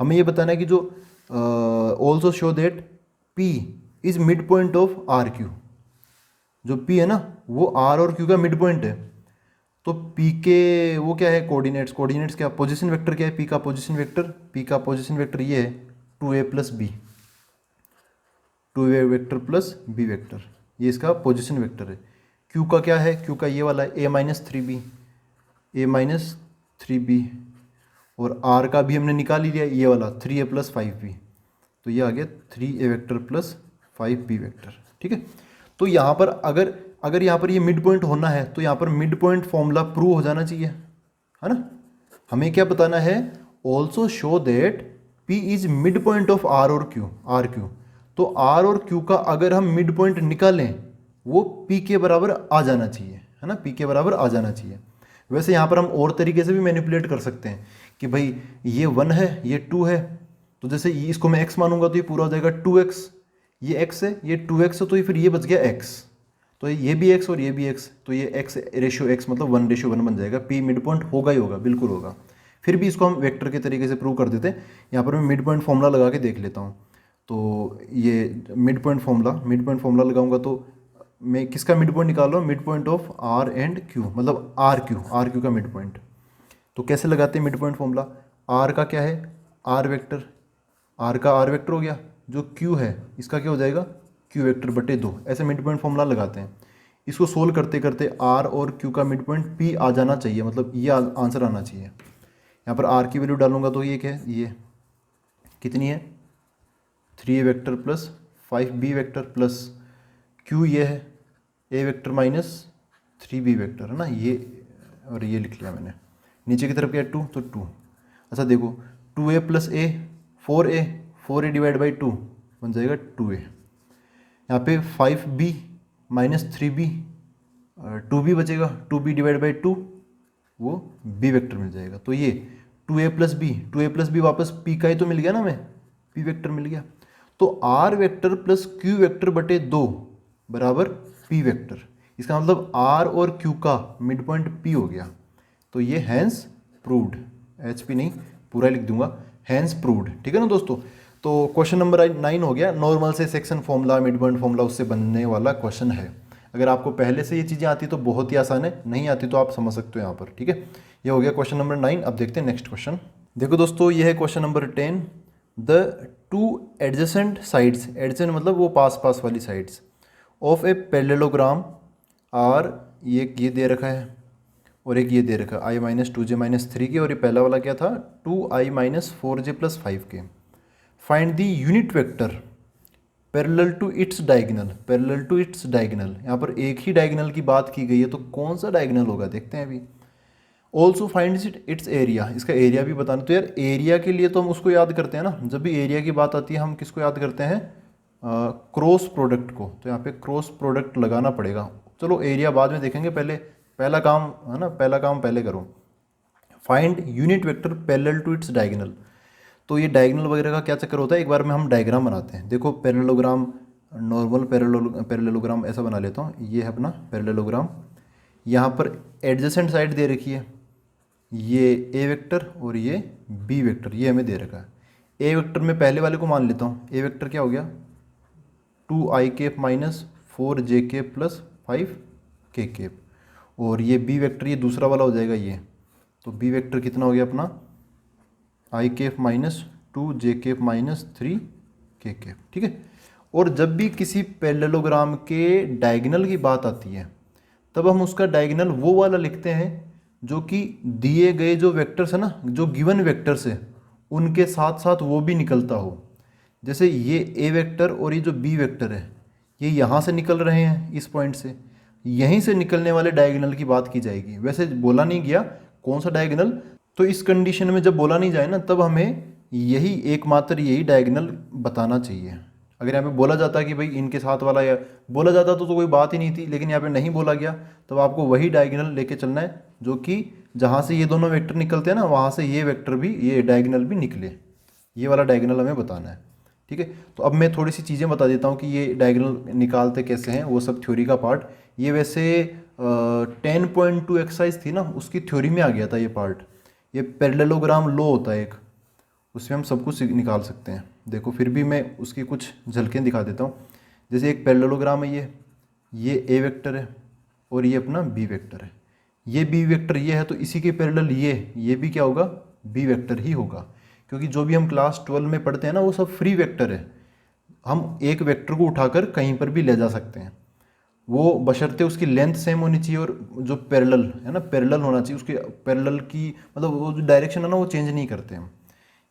हमें ये बताना है कि जो also show that P is mid point of R Q, जो P है ना वो R और Q का मिड पॉइंट है। तो P के वो क्या है, कोऑर्डिनेट्स, कोऑर्डिनेट्स क्या, पोजीशन वेक्टर क्या है, P का पोजीशन वेक्टर, P का पोजीशन वेक्टर ये है 2a plus B, 2a vector plus B vector, ये इसका पोजीशन वेक्टर है। Q का क्या है, Q का ये वाला है a minus three B, a minus three B, और R का भी हमने निकाल ही लिया ये वाला 3a प्लस 5b, तो ये आ गया 3a vector plus 5b vector. ठीक है, तो यहाँ पर अगर यहाँ पर ये मिड पॉइंट होना है तो यहाँ पर मिड पॉइंट फॉर्मूला प्रूव हो जाना चाहिए, है ना। हमें क्या बताना है, also show that P is mid point of R और Q, आर क्यू। तो R और Q का अगर हम मिड पॉइंट निकालें वो P के बराबर आ जाना चाहिए, है ना, P के बराबर आ जाना चाहिए। वैसे यहाँ पर हम और तरीके से भी मैनिपुलेट कर सकते हैं कि भाई ये 1 है ये 2 है, तो जैसे इसको मैं x मानूंगा तो ये पूरा हो जाएगा 2x, ये x है ये 2x है, तो ये फिर ये बच गया x, तो ये भी x और ये भी x, तो ये x रेशियो x मतलब 1:1 बन जाएगा। P मिड पॉइंट होगा ही होगा, बिल्कुल होगा। फिर भी इसको हम वेक्टर के तरीके से प्रूव कर देते हैं। यहाँ पर मैं मिड पॉइंट फॉर्मूला लगा के देख लेता हूँ। तो ये मिड पॉइंट फॉर्मूला लगाऊंगा तो मैं किसका मिड पॉइंट निकाल रहा हूँ, mid point of R and Q, मतलब आर क्यू का मिड पॉइंट। तो कैसे लगाते हैं मिड पॉइंट फॉर्मूला, R का क्या है, R वेक्टर, R का R वेक्टर हो गया, जो Q है इसका क्या हो जाएगा, Q वेक्टर बटे 2, ऐसे मिड पॉइंट फॉर्मूला लगाते हैं। इसको सोल्व करते करते R और Q का मिड पॉइंट P आ जाना चाहिए, मतलब ये आंसर आना चाहिए। यहाँ पर R की वैल्यू डालूंगा तो ये क्या है, ये कितनी है 3a vector plus 5b vector plus Q ये है a vector minus 3b vector, है ना, ये और ये लिख लिया मैंने। नीचे की तरफ क्या है 2, तो 2। अच्छा देखो 2a plus a 4a divide by 2 बन जाएगा 2a। यहाँ पे 5b माइनस 3b 2b बचेगा, 2b डिवाइड बाई 2 वो b वेक्टर मिल जाएगा। तो ये 2a प्लस बी वापस p का ही तो मिल गया ना, हमें p वेक्टर मिल गया। तो r vector plus q vector बटे 2 बराबर p वेक्टर, इसका मतलब r और q का मिड पॉइंट p हो गया। तो ये हैंस प्रूव्ड, HP नहीं पूरा लिख दूंगा, हैंस प्रूव्ड। ठीक है ना दोस्तों। तो क्वेश्चन नंबर 9 हो गया, नॉर्मल से section formula mid point formula उससे बनने वाला क्वेश्चन है। अगर आपको पहले से ये चीज़ें आती तो बहुत ही आसान है, नहीं आती तो आप समझ सकते हो यहाँ पर। ठीक है, ये हो गया क्वेश्चन नंबर 9। अब देखते हैं नेक्स्ट क्वेश्चन। देखो दोस्तों, ये है question number 10। The two adjacent sides, adjacent मतलब वो पास पास वाली sides, of a parallelogram are, ये दे रखा है और एक ये दे रखा है i minus 2j minus 3k, और ये पहला वाला क्या था 2i minus 4j plus 5k। Find the unit vector parallel to its diagonal, यहाँ पर एक ही डायगोनल की बात की गई है, तो कौन सा डायगोनल होगा देखते हैं अभी। ऑल्सो फाइंड इट्स एरिया, इसका एरिया भी बताना। तो यार एरिया के लिए तो हम उसको याद करते हैं ना, जब भी एरिया की बात आती है हम किसको याद करते हैं, क्रॉस प्रोडक्ट को। तो यहाँ पे क्रॉस प्रोडक्ट लगाना पड़ेगा। चलो एरिया बाद में देखेंगे, पहले पहला काम है ना, पहला काम पहले करो। Find unit vector parallel to its diagonal. तो ये डायगोनल वगैरह का क्या चक्कर होता है, एक बार में हम डायग्राम बनाते हैं। देखो पैरेललोग्राम, नॉर्मल पैरेललोग्राम ऐसा बना लेता हूँ, ये है अपना पैरेललोग्राम। यहाँ पर एडजेसेंट साइड दे रखी है, ये ए वेक्टर और ये बी वेक्टर, ये हमें दे रखा है। ए वेक्टर में पहले वाले को मान लेता हूँ, ए वेक्टर क्या हो गया 2i cap minus 4j cap plus 5k cap, और ये बी वेक्टर ये दूसरा वाला हो जाएगा ये। तो बी वेक्टर कितना हो गया अपना i cap minus 2j cap minus 3k cap. ठीक है, और जब भी किसी पैरेललोग्राम के डायगोनल की बात आती है तब हम उसका डायगोनल वो वाला लिखते हैं जो कि दिए गए जो वेक्टर्स है ना, जो गिवन वेक्टर्स है उनके साथ साथ वो भी निकलता हो। जैसे ये ए वेक्टर और ये जो बी वेक्टर है ये यहाँ से निकल रहे हैं, इस पॉइंट से, यहीं से निकलने वाले डायगोनल की बात की जाएगी। वैसे बोला नहीं गया कौन सा डायगोनल, तो इस कंडीशन में जब बोला नहीं जाए ना तब हमें यही एकमात्र यही डायगोनल बताना चाहिए। अगर यहाँ पे बोला जाता कि भाई इनके साथ वाला, या बोला जाता तो कोई बात ही नहीं थी, लेकिन यहाँ पे नहीं बोला गया, तब आपको वही डायगोनल लेके चलना है जो कि जहाँ से ये दोनों वेक्टर निकलते हैं ना वहाँ से ये वेक्टर भी, ये डायगोनल भी निकले, ये वाला डायगोनल हमें बताना है। ठीक है, तो अब मैं थोड़ी सी चीज़ें बता देता हूँ कि ये डायगोनल निकालते कैसे हैं, वो सब थ्योरी का पार्ट ये वैसे 10.2 एक्सरसाइज थी ना, उसकी थ्योरी में आ गया था ये पार्ट। ये पैरेललोग्राम लॉ होता है एक, उसमें हम सब कुछ निकाल सकते हैं। देखो फिर भी मैं उसकी कुछ झलकें दिखा देता हूँ। जैसे एक पैरेललोग्राम है, ये ए वेक्टर है और ये अपना बी वेक्टर है। ये बी वेक्टर ये है तो इसी के पैरेलल ये भी क्या होगा, बी वेक्टर ही होगा, क्योंकि जो भी हम क्लास 12 में पढ़ते हैं ना वो सब फ्री वेक्टर है। हम एक वेक्टर को उठाकर कहीं पर भी ले जा सकते हैं, वो बशर्ते उसकी लेंथ सेम होनी चाहिए और जो पैरेलल है ना, पैरेलल होना चाहिए उसके, पैरेलल की मतलब वो जो डायरेक्शन है ना वो चेंज नहीं करते हम।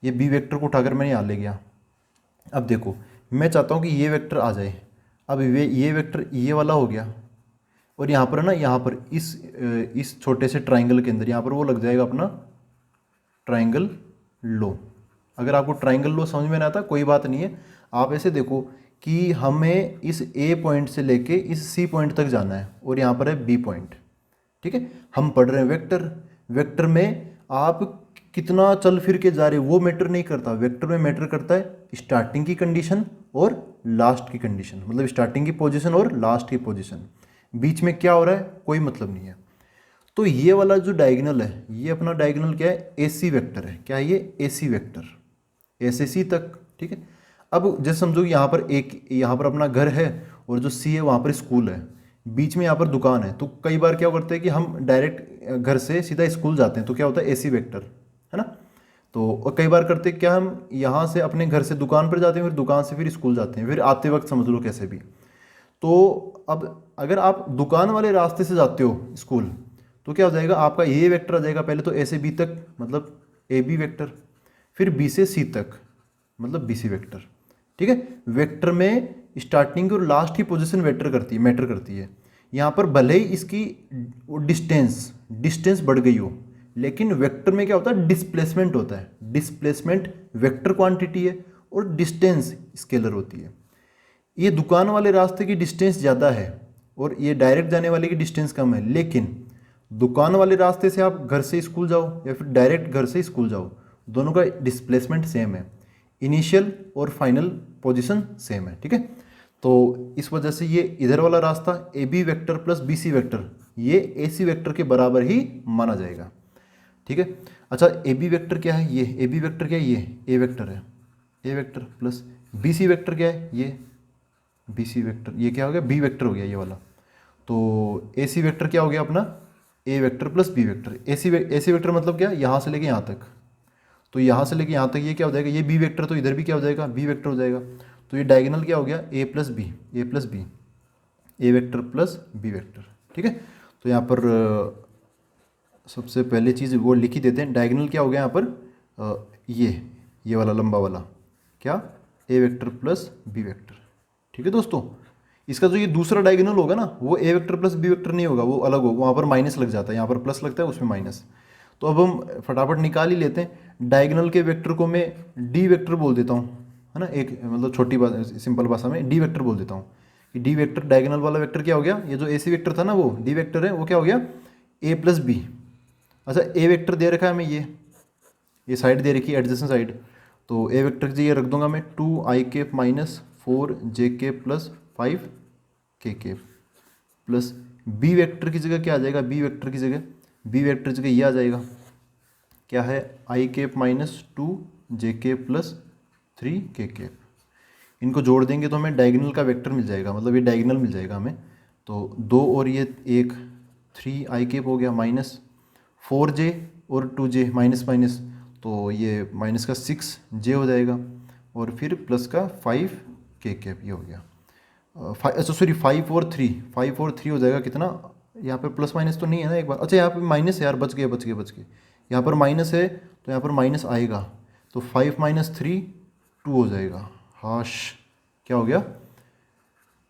ये बी वेक्टर को उठाकर मैंने यहाँ ले गया। अब देखो मैं चाहता हूँ कि ये वेक्टर आ जाए। अब ये वेक्टर ये वाला हो गया और यहाँ पर है ना, यहाँ पर इस छोटे से ट्राइंगल के अंदर यहाँ पर वो लग जाएगा अपना ट्राइंगल लो। अगर आपको ट्राइंगल लो समझ में ना आता कोई बात नहीं है, आप ऐसे देखो कि हमें इस ए पॉइंट से लेके इस सी पॉइंट तक जाना है और यहाँ पर है बी पॉइंट। ठीक है, हम पढ़ रहे हैं वेक्टर। वेक्टर में आप कितना चल फिर के जा रहे हो वो मैटर नहीं करता, वेक्टर में मैटर करता है स्टार्टिंग की कंडीशन और लास्ट की कंडीशन, मतलब स्टार्टिंग की पोजीशन और लास्ट की पोजीशन, बीच में क्या हो रहा है कोई मतलब नहीं है। तो ये वाला जो डायगोनल है, ये अपना डायगोनल क्या है, एसी वेक्टर है। क्या है ये, एसी वेक्टर, ए से सी तक। ठीक है, अब जैसे समझो कि यहाँ पर अपना घर है और जो सी है वहाँ पर स्कूल है, बीच में यहाँ पर दुकान है। तो कई बार क्या करते हैं कि हम डायरेक्ट घर से सीधा स्कूल जाते हैं, तो क्या होता है एसी वेक्टर, है ना। तो और कई बार करते क्या, हम यहाँ से अपने घर से दुकान पर जाते हैं, फिर दुकान से फिर स्कूल जाते हैं, फिर आते वक्त समझ लो कैसे भी। तो अब अगर आप दुकान वाले रास्ते से जाते हो स्कूल, तो क्या हो जाएगा, आपका ये वेक्टर आ जाएगा पहले तो ए से बी तक, मतलब ए बी वेक्टर, फिर बी से सी तक मतलब बी सी वेक्टर। ठीक है, वेक्टर में स्टार्टिंग और लास्ट की पोजीशन मैटर करती है। यहाँ पर भले ही इसकी डिस्टेंस बढ़ गई हो, लेकिन वेक्टर में क्या होता है, डिस्प्लेसमेंट होता है। डिस्प्लेसमेंट वेक्टर क्वांटिटी है और डिस्टेंस स्केलर होती है। ये दुकान वाले रास्ते की डिस्टेंस ज़्यादा है और ये डायरेक्ट जाने वाले की डिस्टेंस कम है, लेकिन दुकान वाले रास्ते से आप घर से स्कूल जाओ या फिर डायरेक्ट घर से स्कूल जाओ, दोनों का डिस्प्लेसमेंट सेम है, इनिशियल और फाइनल पोजीशन सेम है। ठीक है, तो इस वजह से ये इधर वाला रास्ता A B vector plus B C vector ये ए सी वेक्टर के बराबर ही माना जाएगा। ठीक है, अच्छा ए बी वेक्टर क्या है, ये ए बी वेक्टर क्या है, ये ए वेक्टर है, A vector plus B C vector क्या है, ये बी सी वेक्टर, ये क्या हो गया, बी वेक्टर हो गया ये वाला। तो ए सी वेक्टर क्या हो गया अपना, ए वेक्टर प्लस बी वेक्टर। ए सी वेक्टर मतलब क्या, यहाँ से लेके यहाँ तक, तो यहाँ से लेके यहाँ तक ये क्या हो जाएगा, ये बी वेक्टर, तो इधर भी क्या हो जाएगा, बी वेक्टर हो जाएगा। तो ये डायगोनल क्या हो गया, ए प्लस बी, ए वेक्टर प्लस बी वेक्टर। ठीक है, तो यहाँ पर सबसे पहले चीज़ वो लिख ही देते हैं, डायगोनल क्या हो गया यहाँ पर, ये वाला लंबा वाला क्या, ए वेक्टर प्लस बी वेक्टर। ठीक है दोस्तों, इसका जो ये दूसरा डायगोनल होगा ना, वो ए वेक्टर प्लस बी वेक्टर नहीं होगा, वो अलग होगा, वहाँ पर माइनस लग जाता है, यहाँ पर प्लस लगता है उसमें माइनस। तो अब हम फटाफट निकाल ही लेते हैं। डायगोनल के वेक्टर को मैं डी वेक्टर बोल देता हूँ, है ना, एक मतलब छोटी सिंपल भाषा में डी वेक्टर बोल देता हूँ कि डी वेक्टर डायगोनल वाला वेक्टर क्या हो गया, ये जो ए सी वेक्टर था ना वो डी वेक्टर है, वो क्या हो गया, ए प्लस बी। अच्छा ए वेक्टर दे रखा है हमें, ये साइड दे रखी है एडजेसेंट साइड, तो ए वेक्टर की जगह रख दूंगा मैं 2i minus 4j plus 5k plus B vector की जगह क्या आ जाएगा, बी वेक्टर की जगह ये आ जाएगा, क्या है, i minus 2j plus 3k। इनको जोड़ देंगे तो हमें डायगोनल का वेक्टर मिल जाएगा, मतलब ये डायगोनल मिल जाएगा हमें। तो 2 और ये 1 3i हो गया माइनस 4j और 2j माइनस माइनस, तो ये माइनस का 6j हो जाएगा और फिर प्लस का 5k ये हो गया। अच्छा सॉरी 5 और 3 हो जाएगा कितना, यहाँ पर प्लस माइनस तो नहीं है ना एक बार, अच्छा यहाँ पे माइनस है यार, बच गए यहाँ पर माइनस है तो यहाँ पर माइनस आएगा, तो 5 माइनस 3 2 हो जाएगा, हाश क्या हो गया,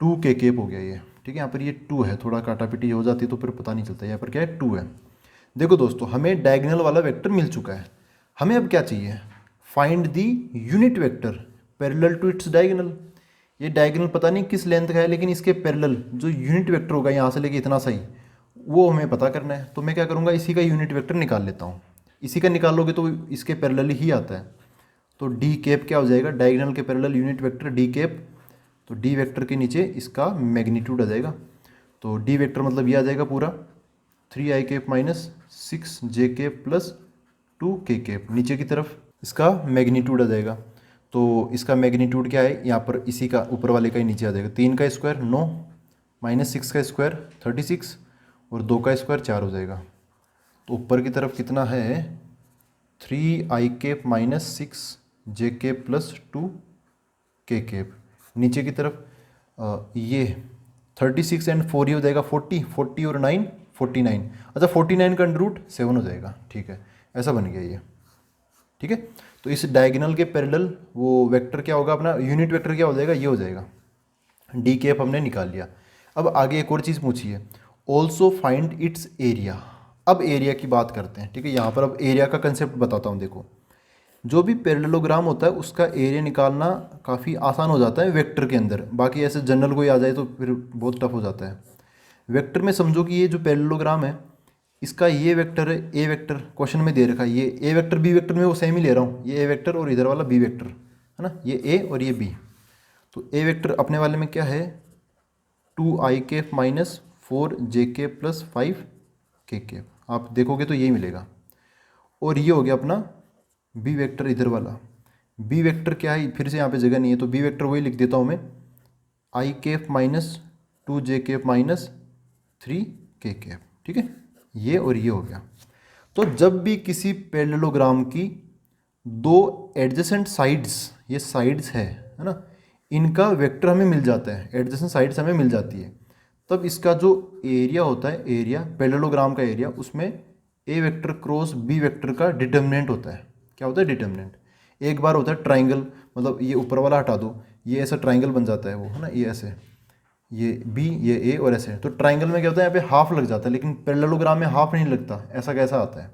2k हो गया ये। ठीक है, यहाँ पर ये 2 है, थोड़ा काटा पिटी हो जाती है तो फिर पता नहीं चलता, यहाँ पर क्या है 2 है। देखो दोस्तों हमें डायगोनल वाला वेक्टर मिल चुका है, हमें अब क्या चाहिए, find the unit vector parallel to its diagonal. ये डायगोनल पता नहीं किस लेंथ का है, लेकिन इसके पैरेलल जो यूनिट वेक्टर होगा यहाँ से लेके इतना सही, वो हमें पता करना है। तो मैं क्या करूँगा, इसी का यूनिट वेक्टर निकाल लेता हूँ। इसी का निकालोगे तो इसके पैरेलल ही आता है, तो डी कैप क्या हो जाएगा, डायगोनल के parallel unit vector D cap, तो डी वेक्टर के नीचे इसका मैग्नीट्यूड आ जाएगा। तो डी वेक्टर मतलब ये आ जाएगा पूरा 3i cap minus 6j cap plus 2k cap. नीचे की तरफ इसका मैग्नीट्यूड आ जाएगा, तो इसका मैग्नीट्यूड क्या है, यहाँ पर इसी का ऊपर वाले का ही नीचे आ जाएगा। 3 का स्क्वायर 9, माइनस 6 का स्क्वायर 36 और 2 का स्क्वायर 4 हो जाएगा। तो ऊपर की तरफ कितना है 3i cap minus 6j cap plus 2k cap. नीचे की तरफ ये 36 एंड 4 ही हो जाएगा 40, 40 और 9 49। अच्छा 49 का अंडर रूट 7 हो जाएगा। ठीक है, ऐसा बन गया ये। ठीक है, तो इस डायगोनल के पैरेलल वो वेक्टर क्या होगा अपना, यूनिट वेक्टर क्या हो जाएगा, ये हो जाएगा। डी कैप हमने निकाल लिया। अब आगे एक और चीज़ पूछी है, ऑल्सो फाइंड इट्स एरिया। अब एरिया की बात करते हैं। ठीक है, यहाँ पर अब एरिया का कंसेप्ट बताता हूँ। देखो, जो भी पैरेललोग्राम होता है उसका एरिया निकालना काफ़ी आसान हो जाता है वेक्टर के अंदर। बाकी ऐसे जनरल कोई आ जाए तो फिर बहुत टफ हो जाता है। वेक्टर में समझो कि ये जो पैरेललोग्राम है इसका ये वेक्टर है, ए वेक्टर क्वेश्चन में दे रखा है, ये ए वेक्टर बी वेक्टर में वो सेम ही ले रहा हूँ, ये ए वेक्टर और इधर वाला बी वेक्टर है ना, ये ए और ये बी। तो ए वेक्टर अपने वाले में क्या है 2i cap minus 4j cap plus 5k cap. आप देखोगे तो यही मिलेगा। और ये हो गया अपना बी वेक्टर इधर वाला। बी वेक्टर क्या है, फिर से यहाँ पे जगह नहीं है तो बी वेक्टर वही लिख देता हूँ मैं, i cap minus 2j cap minus 3k cap. ठीक है, ये और ये हो गया। तो जब भी किसी पैरेललोग्राम की दो एडजेसेंट साइड्स, ये साइड्स है ना, इनका वेक्टर हमें मिल जाता है, एडजेसेंट साइड्स हमें मिल जाती है, तब इसका जो एरिया होता है, एरिया पैरेललोग्राम का एरिया, उसमें ए वेक्टर क्रॉस बी वेक्टर का डिटर्मिनेंट होता है। क्या होता है डिटर्मिनेंट? एक बार होता है ट्राइंगल, मतलब ये ऊपर वाला हटा दो, ये ऐसा ट्राइंगल बन जाता है वो, है ना, ये ऐसे, ये बी ये ए और ऐसे। तो ट्राइंगल में क्या होता है यहाँ पे हाफ लग जाता है, लेकिन पैरेललोग्राम में हाफ नहीं लगता। ऐसा कैसा आता है?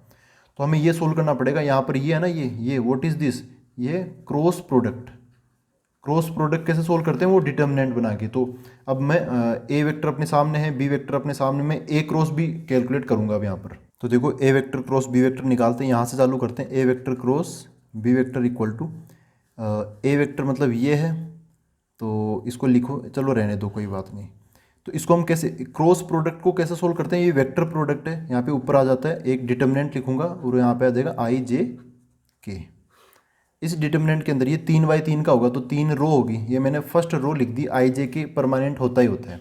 तो हमें ये सोल्व करना पड़ेगा। यहाँ पर ये है ना, ये व्हाट इज दिस, ये क्रॉस प्रोडक्ट। क्रॉस प्रोडक्ट कैसे सोल्व करते हैं, वो डिटर्मिनेंट बना के। तो अब मैं ए वेक्टर अपने सामने है, बी वेक्टर अपने सामने, मैं ए क्रॉस बी कैलकुलेट करूंगा अब यहाँ पर। तो देखो A vector cross B vector निकालते हैं, यहाँ से चालू करते हैं। A vector cross B vector equal to, A vector मतलब ये है, तो इसको लिखो, चलो रहने दो कोई बात नहीं। तो इसको हम कैसे, क्रॉस प्रोडक्ट को कैसे सोल्व करते हैं, ये वेक्टर प्रोडक्ट है, यहाँ पे ऊपर आ जाता है, एक डिटर्मिनेंट लिखूंगा और यहाँ पे आ जाएगा i j k। इस डिटर्मिनेंट के अंदर ये 3/3 का होगा, तो 3 रो होगी, ये मैंने फर्स्ट रो लिख दी, i j k परमानेंट होता ही होता है।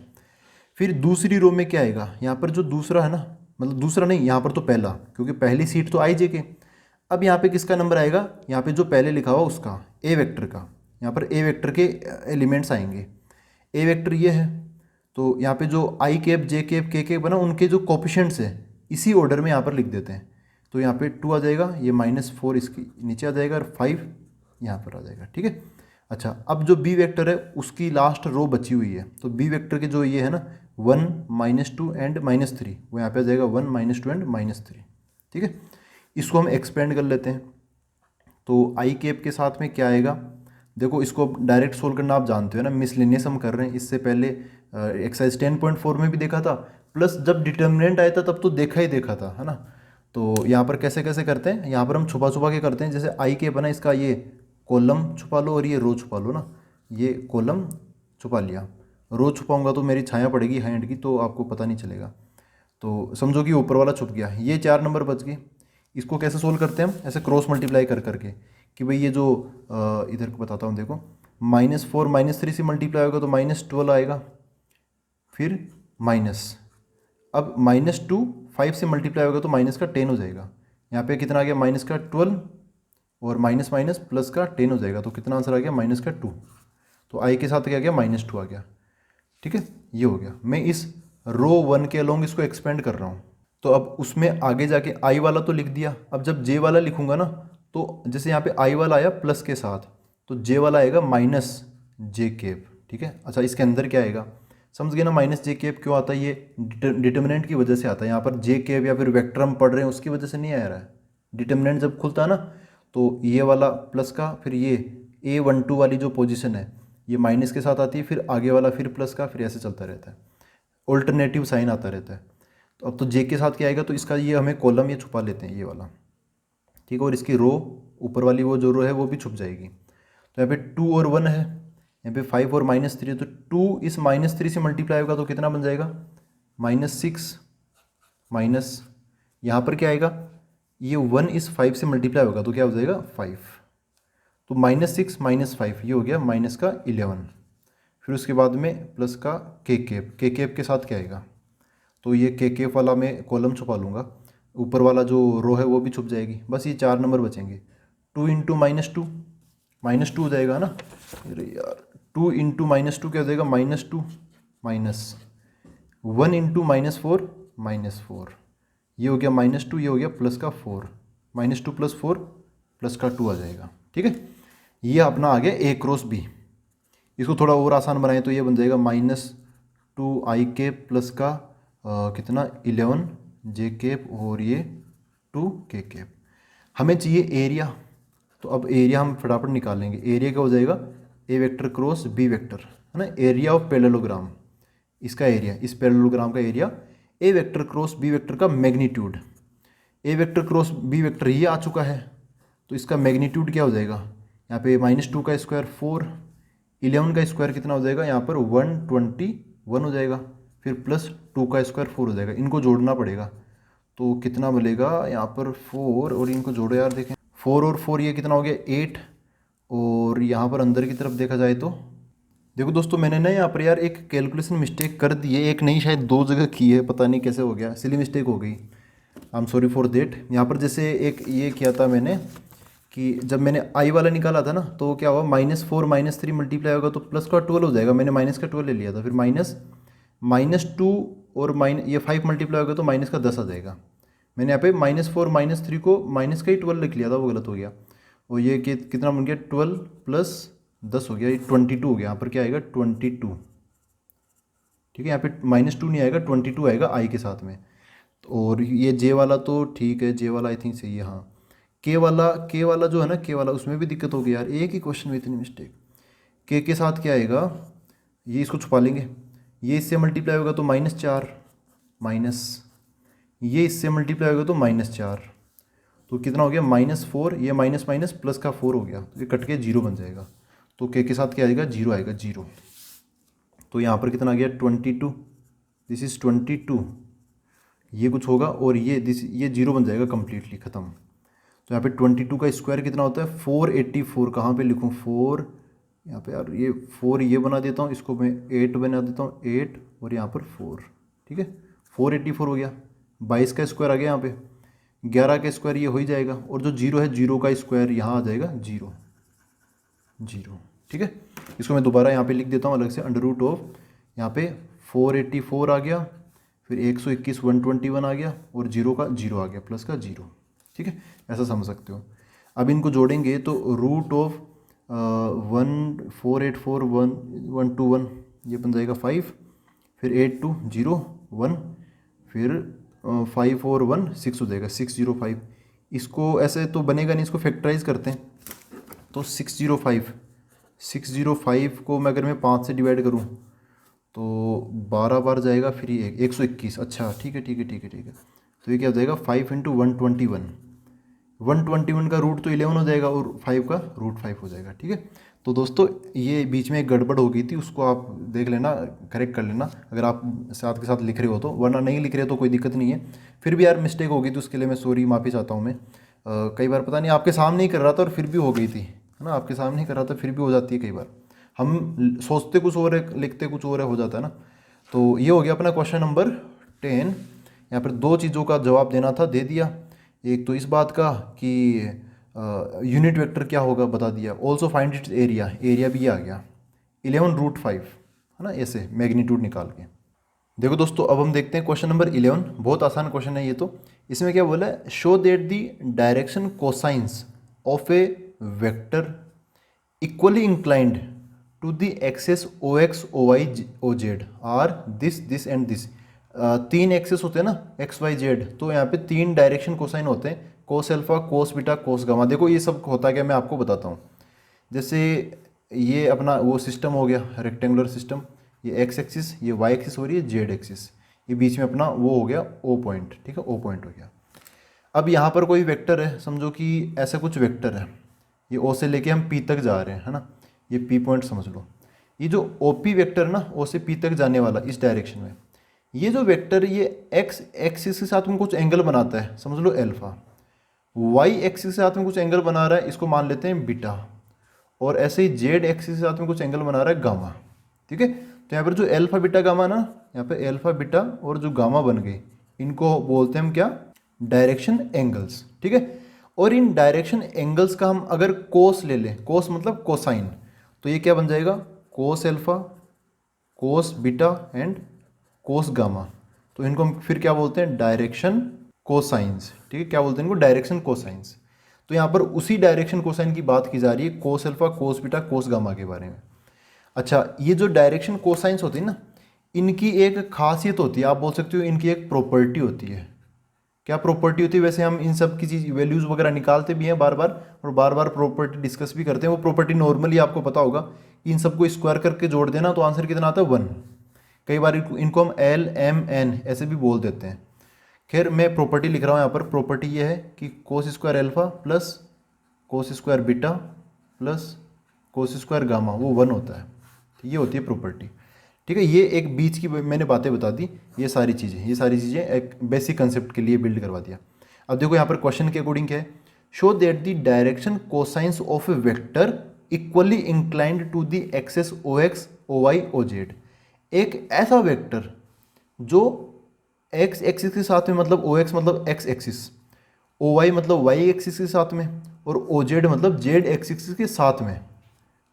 फिर दूसरी रो में क्या आएगा, यहाँ पर जो दूसरा है ना, मतलब दूसरा नहीं, यहाँ पर तो पहला, क्योंकि पहली सीट तो i j k। अब यहाँ पे किसका नंबर आएगा, यहाँ पे जो पहले लिखा हुआ उसका, ए वेक्टर का। यहाँ पर ए वेक्टर के एलिमेंट्स आएंगे। ए वेक्टर ये है, तो यहाँ पे जो i cap j cap k cap बना, उनके जो कोफिशिएंट्स है इसी ऑर्डर में यहाँ पर लिख देते हैं। तो यहाँ पे 2 आ जाएगा, ये -4 इसकी नीचे आ जाएगा और 5 यहाँ पर आ जाएगा। ठीक है, अच्छा अब जो बी वेक्टर है उसकी लास्ट रो बची हुई है, तो बी वेक्टर के जो ये है ना 1 -2 एंड -3, वो यहाँ पे आ जाएगा 1 -2 एंड -3। ठीक है, इसको हम एक्सपेंड कर लेते हैं। तो आई कैप के साथ में क्या आएगा, देखो इसको डायरेक्ट सोल्व करना आप जानते हो ना, मिसलेनियस हम कर रहे हैं। इससे पहले एक्सरसाइज 10.4 में भी देखा था, प्लस जब डिटर्मिनेंट आया था तब तो देखा ही देखा था, है ना। तो यहाँ पर कैसे कैसे करते हैं, यहाँ पर हम छुपा छुपा के करते हैं। जैसे आई कैप बना, इसका ये कॉलम छुपा लो और ये रो छुपा लो ना, ये कॉलम छुपा लिया, रो छुपाऊंगा तो मेरी छाया पड़ेगी हैंड की, तो आपको पता नहीं चलेगा। तो समझो कि ऊपर वाला छुप गया, ये 4 नंबर बच गए। इसको कैसे सोल्व करते हैं हम, ऐसे क्रॉस मल्टीप्लाई कर करके, कि भाई ये जो इधर को बताता हूँ, देखो -4 -3 से मल्टीप्लाई होगा तो -12 आएगा, फिर माइनस, अब -2 5 से मल्टीप्लाई होगा तो माइनस का 10 हो जाएगा। यहाँ पे कितना आ गया, माइनस का 12 और माइनस माइनस प्लस का 10 हो जाएगा, तो कितना आंसर आ गया, माइनस का 2। तो आई के साथ क्या आ गया, -2 आ गया। ठीक है, ये हो गया। मैं इस रो 1 के अलोंग इसको एक्सपेंड कर रहा हूँ, तो अब उसमें आगे जाके आई वाला तो लिख दिया। अब जब जे वाला लिखूंगा ना, तो जैसे यहाँ पे आई वाला आया प्लस के साथ, तो जे वाला आएगा -j कैप। ठीक है, अच्छा इसके अंदर क्या आएगा, समझ गए ना, -j कैप क्यों आता है, ये डिटर्मिनेंट की वजह से आता है। यहाँ पर जे कैप या फिर वेक्टर हम पढ़ रहे हैं उसकी वजह से नहीं आ रहा है। डिटर्मिनेंट जब खुलता है ना, तो ये वाला प्लस का, फिर ये A12 वाली जो पोजीशन है ये माइनस के साथ आती है, फिर आगे वाला फिर प्लस का, फिर ऐसे चलता रहता है, ऑल्टरनेटिव साइन आता रहता है। तो अब तो जे के साथ क्या आएगा, तो इसका ये हमें कॉलम ये छुपा लेते हैं, ये वाला। ठीक है, और इसकी रो ऊपर वाली वो जो रो है वो भी छुप जाएगी। तो यहाँ पे 2 और 1 है, यहाँ पे 5 और -3 है, तो 2 इस -3 से मल्टीप्लाई होगा तो कितना बन जाएगा, -6 माइनस यहाँ पर क्या आएगा, ये 1 इस 5 से मल्टीप्लाई होगा तो क्या हो जाएगा 5, तो -6 -5 ये हो गया माइनस का 11। फिर उसके बाद में प्लस का के केप के साथ क्या आएगा, तो ये के वाला मैं कॉलम छुपा लूँगा, ऊपर वाला जो रो है वो भी छुप जाएगी, बस ये 4 नंबर बचेंगे। 2 इंटू -2 -2 हो जाएगा ना, अरे यार 2 इंटू -2 क्या हो जाएगा -2 माइनस 1 इंटू -4 -4, ये हो गया -2, ये हो गया प्लस का 4, -2 + 4 प्लस का 2 आ जाएगा। ठीक है, ये अपना आ गया ए क्रॉस बी। इसको थोड़ा और आसान बनाएं तो ये बन जाएगा -2i प्लस का कितना 11 j और ये 2k। हमें चाहिए एरिया, तो अब एरिया हम फटाफट निकालेंगे। एरिया क्या हो जाएगा, ए वेक्टर क्रॉस बी वेक्टर, है ना, एरिया ऑफ पैरेललोग्राम, इसका एरिया, इस पैरेललोग्राम का एरिया, ए वेक्टर क्रॉस बी वेक्टर का मैग्नीट्यूड। ए वेक्टर क्रॉस बी वेक्टर ये आ चुका है, तो इसका मैग्नीट्यूड क्या हो जाएगा, यहाँ पे -2 का स्क्वायर 4, 11 का स्क्वायर कितना हो जाएगा यहाँ पर 121 हो जाएगा, फिर प्लस 2 का स्क्वायर 4 हो जाएगा। इनको जोड़ना पड़ेगा, तो कितना मिलेगा यहाँ पर 4, और इनको जोड़ो यार, देखें 4 और 4 ये कितना हो गया 8, और यहाँ पर अंदर की तरफ देखा जाए तो देखो दोस्तों, मैंने ना यहाँ पर यार एक कैलकुलेशन मिस्टेक कर दी है, एक नहीं शायद 2 जगह की है, पता नहीं कैसे हो गया, सिली मिस्टेक हो गई, I am sorry for that. यहाँ पर जैसे एक ये किया था मैंने कि जब मैंने आई वाला निकाला था ना, तो क्या हुआ -4 -3 मल्टीप्लाई होगा तो प्लस का 12 हो जाएगा, मैंने माइनस का 12 ले लिया था, फिर -2 और ये 5 मल्टीप्लाई होगा तो माइनस का 10 आ जाएगा। मैंने यहाँ पे -4 -3 को माइनस का ही 12 लिख लिया था, वो गलत हो गया, और ये कितना बन गया 12 + 10 हो गया, ये 22 हो गया। यहाँ पर क्या आएगा 22, ठीक है, यहाँ पे -2 नहीं आएगा 22 आएगा आई के साथ में। और ये जे वाला तो ठीक है, जे वाला आई थिंक सही है, हाँ। के वाला जो है ना, के वाला उसमें भी दिक्कत होगी यार, एक ही क्वेश्चन में इतनी मिस्टेक। के साथ क्या आएगा, ये इसको छुपा लेंगे, ये इससे मल्टीप्लाई होगा तो -4 माइनस, ये इससे मल्टीप्लाई होगा तो -4, तो कितना हो गया -4, ये माइनस माइनस प्लस का 4 हो गया, तो ये कट के 0 बन जाएगा, तो के साथ क्या आएगा 0 आएगा 0। तो यहाँ पर कितना आ गया 22, दिस इज़ 22, ये कुछ होगा और ये 0 बन जाएगा कम्प्लीटली ख़त्म। तो यहाँ पे 22 का स्क्वायर कितना होता है 484, कहाँ पे लिखूँ 4, यहाँ पे यार ये 4 ये बना देता हूँ, इसको मैं 8 बना देता हूँ, 8 और यहाँ पर 4, ठीक है 484 हो गया। 22 का स्क्वायर आ गया यहाँ पे, 11 का स्क्वायर ये हो ही जाएगा, और जो 0 है 0 का स्क्वायर यहाँ आ जाएगा 0, ठीक है। इसको मैं दोबारा यहाँ पे लिख देता हूँ अलग से, √ऑफ यहाँ पे 484 आ गया, फिर 121 121 आ गया, और 0 का 0 आ गया, प्लस का 0, ठीक है, ऐसा समझ सकते हो। अब इनको जोड़ेंगे तो √ऑफ 1484121 ये बन जाएगा 5, फिर 8201, फिर 5 और 1 6 हो जाएगा 605। इसको ऐसे तो बनेगा नहीं, इसको फैक्टराइज करते हैं, तो 605 को मैं अगर मैं 5 से डिवाइड करूँ तो 12 बार जाएगा, फिर ये 121, अच्छा ठीक है। तो ये क्या हो जाएगा 5 × 121 का रूट तो 11 हो जाएगा, और 5 का √5 हो जाएगा, ठीक है। तो दोस्तों ये बीच में एक गड़बड़ हो गई थी, उसको आप देख लेना, करेक्ट कर लेना अगर आप साथ के साथ लिख रहे हो तो, वरना नहीं लिख रहे हो तो कोई दिक्कत नहीं है। फिर भी यार मिस्टेक हो गई थी, उसके लिए मैं सॉरी, माफ़ी चाहता हूँ मैं। कई बार पता नहीं आपके सामने ही कर रहा था और फिर भी हो गई थी, है ना, आपके सामने ही कर रहा था फिर भी हो जाती है कई बार, हम सोचते कुछ और है लिखते कुछ और है, हो जाता है ना। तो ये हो गया अपना क्वेश्चन नंबर 10। यहाँ पर 2 चीज़ों का जवाब देना था, दे दिया। एक तो इस बात का कि यूनिट वेक्टर क्या होगा बता दिया, ऑल्सो फाइंड इट्स एरिया भी आ गया 11√5, है ना, ऐसे मैग्नीट्यूड निकाल के। देखो दोस्तों अब हम देखते हैं क्वेश्चन नंबर 11, बहुत आसान क्वेश्चन है ये तो। इसमें क्या बोला है, show that the direction cosines of a vector equally inclined to the axes OX OY OZ are this and this. 3 axes होते हैं ना XYZ, तो यहाँ पे 3 डायरेक्शन कोसाइन होते हैं, cos alpha, cos beta, cos gamma. देखो ये सब होता है क्या, मैं आपको बताता हूँ। जैसे ये अपना वो सिस्टम हो गया रेक्टेंगुलर सिस्टम, ये X एक्सिस, ये Y एक्सिस हो रही है Z एक्सिस, ये बीच में अपना वो हो गया O पॉइंट, ठीक है, O पॉइंट हो गया। अब यहाँ पर कोई वेक्टर है, समझो कि ऐसा कुछ वेक्टर है, ये O से लेके हम P तक जा रहे हैं, है ना, ये P पॉइंट समझ लो। ये जो OP वेक्टर है ना, O से P तक जाने वाला इस डायरेक्शन में, ये जो वेक्टर ये एक्स एक्सिस के साथ में कुछ एंगल बनाता है, समझ लो अल्फा, वाई एक्सिस के साथ में कुछ एंगल बना रहा है, इसको मान लेते हैं बीटा, और ऐसे ही जेड एक्सिस के साथ में कुछ एंगल बना रहा है गामा। ठीक है, तो यहाँ पर जो अल्फा बीटा गामा ना, यहाँ पे अल्फा बीटा और जो गामा बन गए, इनको बोलते हैं हम क्या, डायरेक्शन एंगल्स। ठीक है, और इन डायरेक्शन एंगल्स का हम अगर कोस ले लें, कोस मतलब कोसाइन, तो ये क्या बन जाएगा, cos alpha, cos beta and cos gamma. तो इनको हम फिर क्या बोलते हैं, डायरेक्शन कोसाइंस। ठीक है, क्या बोलते हैं इनको, डायरेक्शन कोसाइंस। तो यहाँ पर उसी डायरेक्शन कोसाइन की बात की जा रही है, cos alpha, cos beta, cos gamma के बारे में। अच्छा, ये जो डायरेक्शन कोसाइंस होती है ना, इनकी एक खासियत होती है, आप बोल सकते हो इनकी एक प्रॉपर्टी होती है। क्या प्रॉपर्टी होती है, वैसे हम इन सब की चीज़ वैल्यूज़ वगैरह निकालते भी हैं बार बार, और बार बार प्रॉपर्टी डिस्कस भी करते हैं। वो प्रॉपर्टी नॉर्मली आपको पता होगा, इन सबको स्क्वायर करके जोड़ देना तो आंसर कितना आता है, 1। कई बार इनको हम एल एम एन ऐसे भी बोल देते हैं। खैर, मैं प्रॉपर्टी लिख रहा हूँ यहाँ पर। प्रॉपर्टी ये है कि कोस square alpha plus cos square beta plus cos square gamma वो 1 होता है। ये होती है प्रॉपर्टी। ठीक है, ये एक बीच की मैंने बातें बता दी, ये सारी चीज़ें एक बेसिक कंसेप्ट के लिए बिल्ड करवा दिया। अब देखो यहाँ पर क्वेश्चन के अकॉर्डिंग क्या है, show that the direction cosines of a vector equally inclined to the axes O X O Y O Z. एक ऐसा वेक्टर जो एक्स एक्सिस के साथ में, मतलब ओ एक्स मतलब एक्स एक्सिस, ओ वाई मतलब वाई एक्सिस के साथ में, और ओ जेड मतलब जेड एक्सिस के साथ में,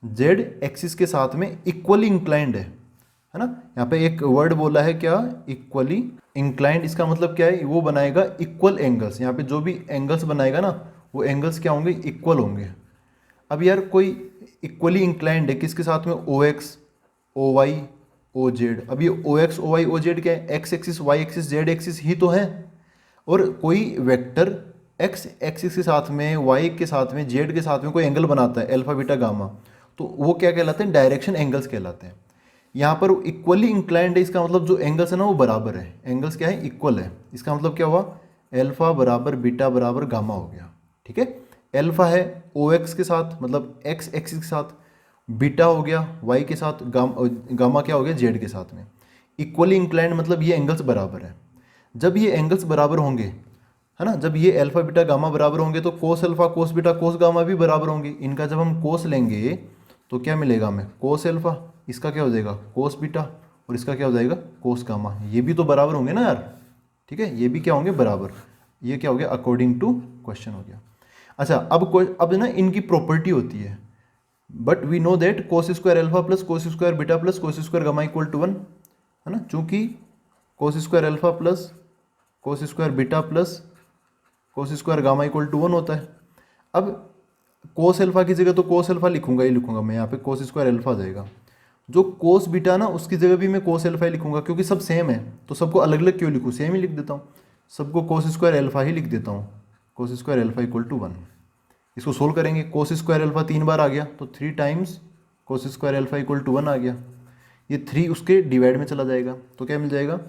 जेड एक्सिस के साथ में इक्वली इंक्लाइंड है ना। यहाँ पे एक वर्ड बोला है क्या, इक्वली इंक्लाइंड। इसका मतलब क्या है, वो बनाएगा इक्वल एंगल्स। यहाँ पे जो भी एंगल्स बनाएगा ना, वो एंगल्स क्या होंगे, इक्वल होंगे। अब यार कोई इक्वली इंक्लाइंड है किसके साथ में, O X O Y O Z. अब ये O X O Y O Z क्या है, X axis Y axis Z axis ही तो है। और कोई वेक्टर एक्स एक्सिस के साथ में, वाई के साथ में, जेड के साथ में कोई एंगल बनाता है, अल्फा बीटा गामा, तो वो क्या कहलाते हैं, डायरेक्शन एंगल्स कहलाते हैं। यहाँ पर इक्वली इंक्लाइंड है, इसका मतलब जो एंगल्स है ना वो बराबर है। एंगल्स क्या है, इक्वल है। इसका मतलब क्या हुआ, अल्फा बराबर बीटा बराबर गामा हो गया। ठीक है, अल्फा है ओ एक्स के साथ, मतलब एक्स एक्सिस के साथ, बीटा हो गया वाई के साथ, गामा क्या हो गया, जेड के साथ में। इक्वली इंक्लाइंड मतलब ये एंगल्स बराबर है। जब ये एंगल्स बराबर होंगे, है ना, जब ये अल्फा बीटा गामा बराबर होंगे, तो cos alpha cos beta cos gamma भी बराबर होंगे। इनका जब हम कोस लेंगे तो क्या मिलेगा हमें, कोस अल्फा, इसका क्या हो जाएगा कोस बीटा, और इसका क्या हो जाएगा कोस गामा। ये भी तो बराबर होंगे ना यार। ठीक है, ये भी क्या होंगे, बराबर। ये क्या हो गया, अकॉर्डिंग टू क्वेश्चन हो गया। अच्छा, अब ना इनकी प्रॉपर्टी होती है, but we know that cos square alpha plus cos square beta plus cos square gamma equal to 1, है ना। चूंकि cos square alpha plus cos square beta plus cos square gamma equal to 1 होता है। अब cos alpha की जगह तो cos alpha लिखूंगा ही लिखूंगा मैं, यहाँ पे कोस स्क्वायर अल्फा आ जाएगा। जो कोस बीटा ना, उसकी जगह भी मैं कोस अल्फा ही लिखूंगा, क्योंकि सब सेम है, तो सबको अलग अलग क्यों लिखूँ, सेम ही लिख देता हूँ। सबको कोस स्क्वायर अल्फा ही लिख देता हूँ, cos square alpha equal to 1। इसको सोल्व करेंगे, कोस स्क्वायर अल्फा 3 बार आ गया, तो 3 times cos square alpha equal to 1 आ गया। ये 3 उसके डिवाइड में चला जाएगा, तो क्या मिल जाएगा,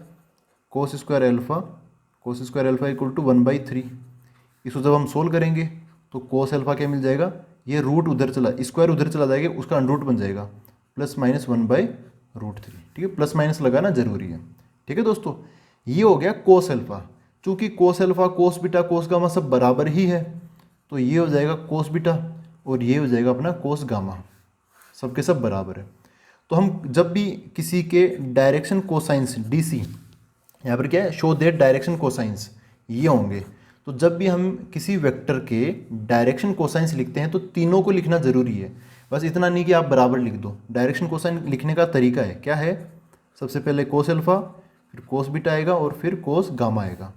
cos square alpha equal to 1/3। इसको जब हम सोल्व करेंगे तो कोस अल्फा क्या मिल जाएगा, ये रूट उधर चला, स्क्वायर उधर चला जाएगा, उसका अंडरूट बन जाएगा, प्लस माइनस 1/√3। ठीक है, प्लस माइनस लगाना जरूरी है। ठीक है दोस्तों, ये हो गया कोस अल्फा। चूंकि cos alpha cos beta cos gamma सब बराबर ही है, तो ये हो जाएगा कोस बीटा, और ये हो जाएगा अपना कोस गामा, सबके सब बराबर है। तो हम जब भी किसी के डायरेक्शन कोसाइंस डीसी, यहाँ पर क्या है, शो दैट डायरेक्शन कोसाइंस, ये होंगे, तो जब भी हम किसी वेक्टर के डायरेक्शन कोसाइंस लिखते हैं तो तीनों को लिखना जरूरी है। बस इतना नहीं कि आप बराबर लिख दो। डायरेक्शन कोसाइन लिखने का तरीका है, क्या है, सबसे पहले कोस अल्फा, फिर कोस बीटा आएगा, और फिर कोस गामा आएगा।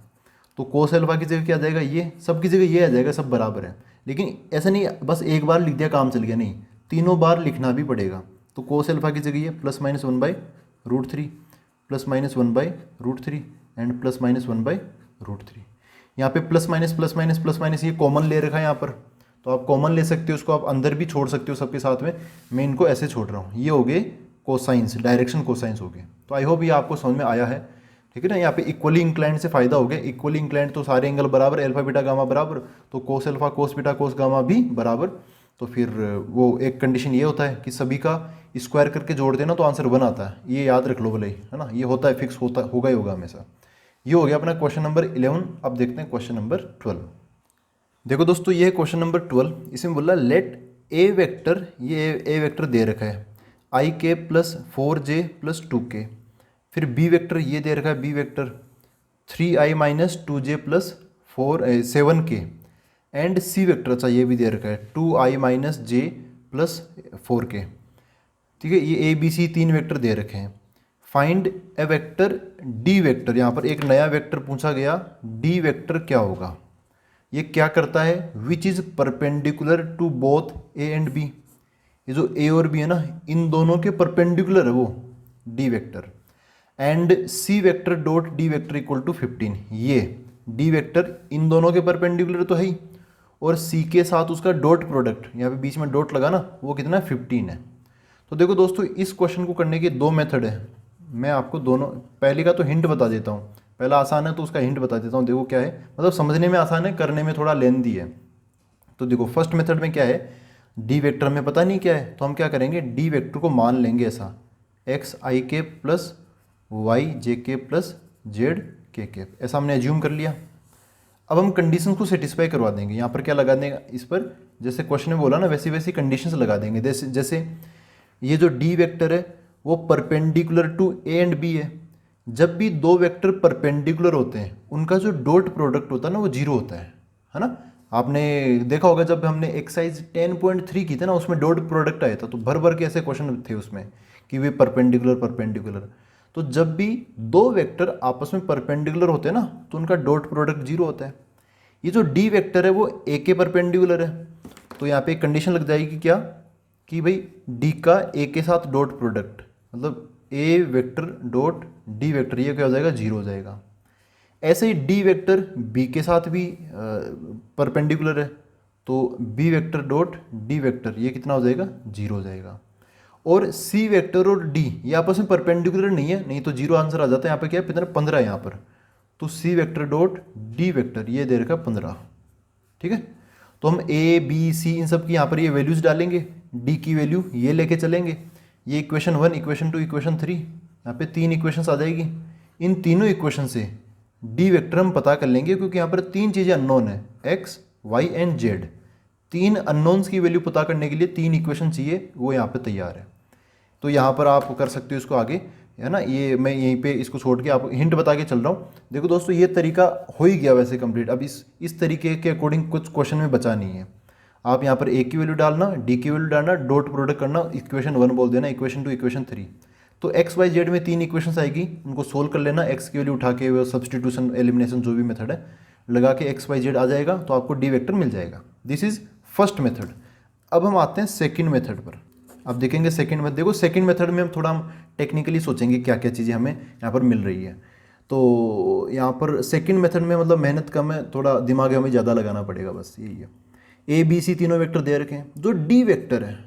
तो कोस अल्फा की जगह क्या आ जाएगा, ये सब की जगह ये आ जाएगा, सब बराबर है। लेकिन ऐसा नहीं बस एक बार लिख दिया काम चल गया, नहीं, तीनों बार लिखना भी पड़ेगा। तो कोस अल्फा की जगह ये plus minus 1/√3, plus minus 1/√3 and plus minus 1/√3। यहाँ पे प्लस माइनस ये कॉमन ले रखा है यहाँ पर, तो आप कॉमन ले सकते हो, उसको आप अंदर भी छोड़ सकते हो सबके साथ में। मैं इनको ऐसे छोड़ रहा हूँ, ये हो गए कोसाइंस, डायरेक्शन कोसाइंस हो गए। तो आई होप ये आपको समझ में आया है। ठीक है ना, यहाँ पे इक्वली इंक्लाइंड से फायदा हो गया। इक्वली इंक्लाइंड तो सारे एंगल बराबर, अल्फा बीटा गामा बराबर, तो cos alpha cos beta cos gamma भी बराबर। तो फिर वो एक कंडीशन ये होता है कि सभी का स्क्वायर करके जोड़ देना तो आंसर 1 आता है, ये याद रख लो भले ही, है ना, ये होता है, फिक्स होता होगा ही होगा हमेशा। ये हो गया अपना क्वेश्चन नंबर 11। अब देखते हैं क्वेश्चन नंबर 12। देखो दोस्तों, ये है क्वेश्चन नंबर 12। इसमें बोला लेट ए वेक्टर, ये ए वेक्टर दे रखा है आई के प्लस 4j प्लस 2k, फिर बी वेक्टर ये दे रखा है B vector 3i minus 2j plus 7k, and C vector, अच्छा ये भी दे रखा है 2i minus j plus 4k। ठीक है, ये ए बी सी 3 वेक्टर दे रखे हैं। Find a vector D vector, यहाँ पर एक नया वेक्टर पूछा गया, डी वेक्टर क्या होगा। ये क्या करता है, which is perpendicular to both A and B, ये जो ए और बी है ना, इन दोनों के परपेंडिकुलर है वो D vector. And C vector dot D vector equal to 15, ये डी वेक्टर इन दोनों के परपेंडिकुलर तो है ही, और सी के साथ उसका डॉट प्रोडक्ट, यहाँ पे बीच में डॉट लगा ना, वो कितना है 15 है। तो देखो दोस्तों, इस क्वेश्चन को करने के 2 मेथड है। मैं आपको दोनों, पहले का तो हिंट बता देता हूँ, पहला आसान है तो उसका हिंट बता देता हूँ। देखो क्या है, मतलब समझने में आसान है, करने में थोड़ा लेंथी है। तो देखो फर्स्ट मेथड में क्या है, डी वेक्टर हमें पता नहीं क्या है, तो हम क्या करेंगे, डी वेक्टर को मान लेंगे ऐसा एक्स आई के प्लस वाई जे के प्लस जेड के के, ऐसा हमने एज्यूम कर लिया। अब हम कंडीशंस को सेटिस्फाई करवा देंगे। यहाँ पर क्या लगा देंगे, इस पर जैसे क्वेश्चन में बोला ना, वैसी वैसी कंडीशंस लगा देंगे। जैसे ये जो डी वेक्टर है वो perpendicular to A and B है। जब भी दो वेक्टर परपेंडिकुलर होते हैं, उनका जो डॉट प्रोडक्ट होता है ना, वो 0 होता है ना। आपने देखा होगा जब हमने एक्सरसाइज 10.3 की थी ना, उसमें डॉट प्रोडक्ट आया था, तो भर भर के ऐसे क्वेश्चन थे उसमें कि वे परपेंडिकुलर परपेंडिकुलर। तो जब भी दो वेक्टर आपस में परपेंडिकुलर होते हैं ना, तो उनका डॉट प्रोडक्ट 0 होता है। ये जो डी वेक्टर है वो ए के परपेंडिकुलर है, तो यहाँ पे एक कंडीशन लग जाएगी क्या, कि भाई डी का ए के साथ डॉट प्रोडक्ट, मतलब ए वेक्टर डॉट डी वेक्टर, ये क्या हो जाएगा, 0 हो जाएगा। ऐसे ही डी वेक्टर बी के साथ भी परपेंडिकुलर है, तो B vector dot D vector ये कितना हो जाएगा, 0 हो जाएगा। और सी वेक्टर और डी ये आपस में परपेंडिकुलर नहीं है, नहीं तो 0 आंसर आ जाता है। यहाँ पे क्या है, 15 है यहाँ पर, तो सी वेक्टर डॉट डी वेक्टर ये दे रखा 15। ठीक है, तो हम ए बी सी इन सब की यहाँ पर ये वैल्यूज डालेंगे, डी की वैल्यू ये लेके चलेंगे। ये इक्वेशन 1, इक्वेशन 2, इक्वेशन 3, यहाँ पे 3 इक्वेशंस आ जाएगी। इन तीनों इक्वेशन से डी वेक्टर हम पता कर लेंगे, क्योंकि यहाँ पर 3 चीज़ें अननोन है, X Y and Z. 3 unknowns की वैल्यू पता करने के लिए 3 इक्वेशन चाहिए, वो यहाँ पे तैयार है। तो यहाँ पर आप कर सकते हो इसको आगे, है ना। ये मैं यहीं पे इसको छोड़ के आपको हिंट बता के चल रहा हूँ। देखो दोस्तों, ये तरीका हो ही गया वैसे कंप्लीट। अब इस तरीके के अकॉर्डिंग कुछ क्वेश्चन में बचा नहीं है। आप यहाँ पर ए की वैल्यू डालना, डी की वैल्यू डालना, डॉट प्रोडक्ट करना, इक्वेशन 1 बोल देना, इक्वेशन 2, इक्वेशन 3। तो एक्स वाई जेड में 3 इक्वेशंस आएगी, उनको सोल्व कर लेना। एक्स की वैल्यू उठा के, वो सब्सटीट्यूशन एलिमिनेशन जो भी मेथड है लगा के एक्स वाई जेड आ जाएगा, तो आपको डी वेक्टर मिल जाएगा। This is first method. अब हम आते हैं सेकेंड मेथड पर। अब देखेंगे सेकंड मेथड। देखो सेकंड मेथड में हम थोड़ा टेक्निकली सोचेंगे क्या क्या चीज़ें हमें यहाँ पर मिल रही है। तो यहाँ पर सेकंड मेथड में मतलब मेहनत कम है, थोड़ा दिमाग हमें ज़्यादा लगाना पड़ेगा, बस यही है। ए बी सी तीनों वेक्टर दे रखे हैं। जो डी वेक्टर है,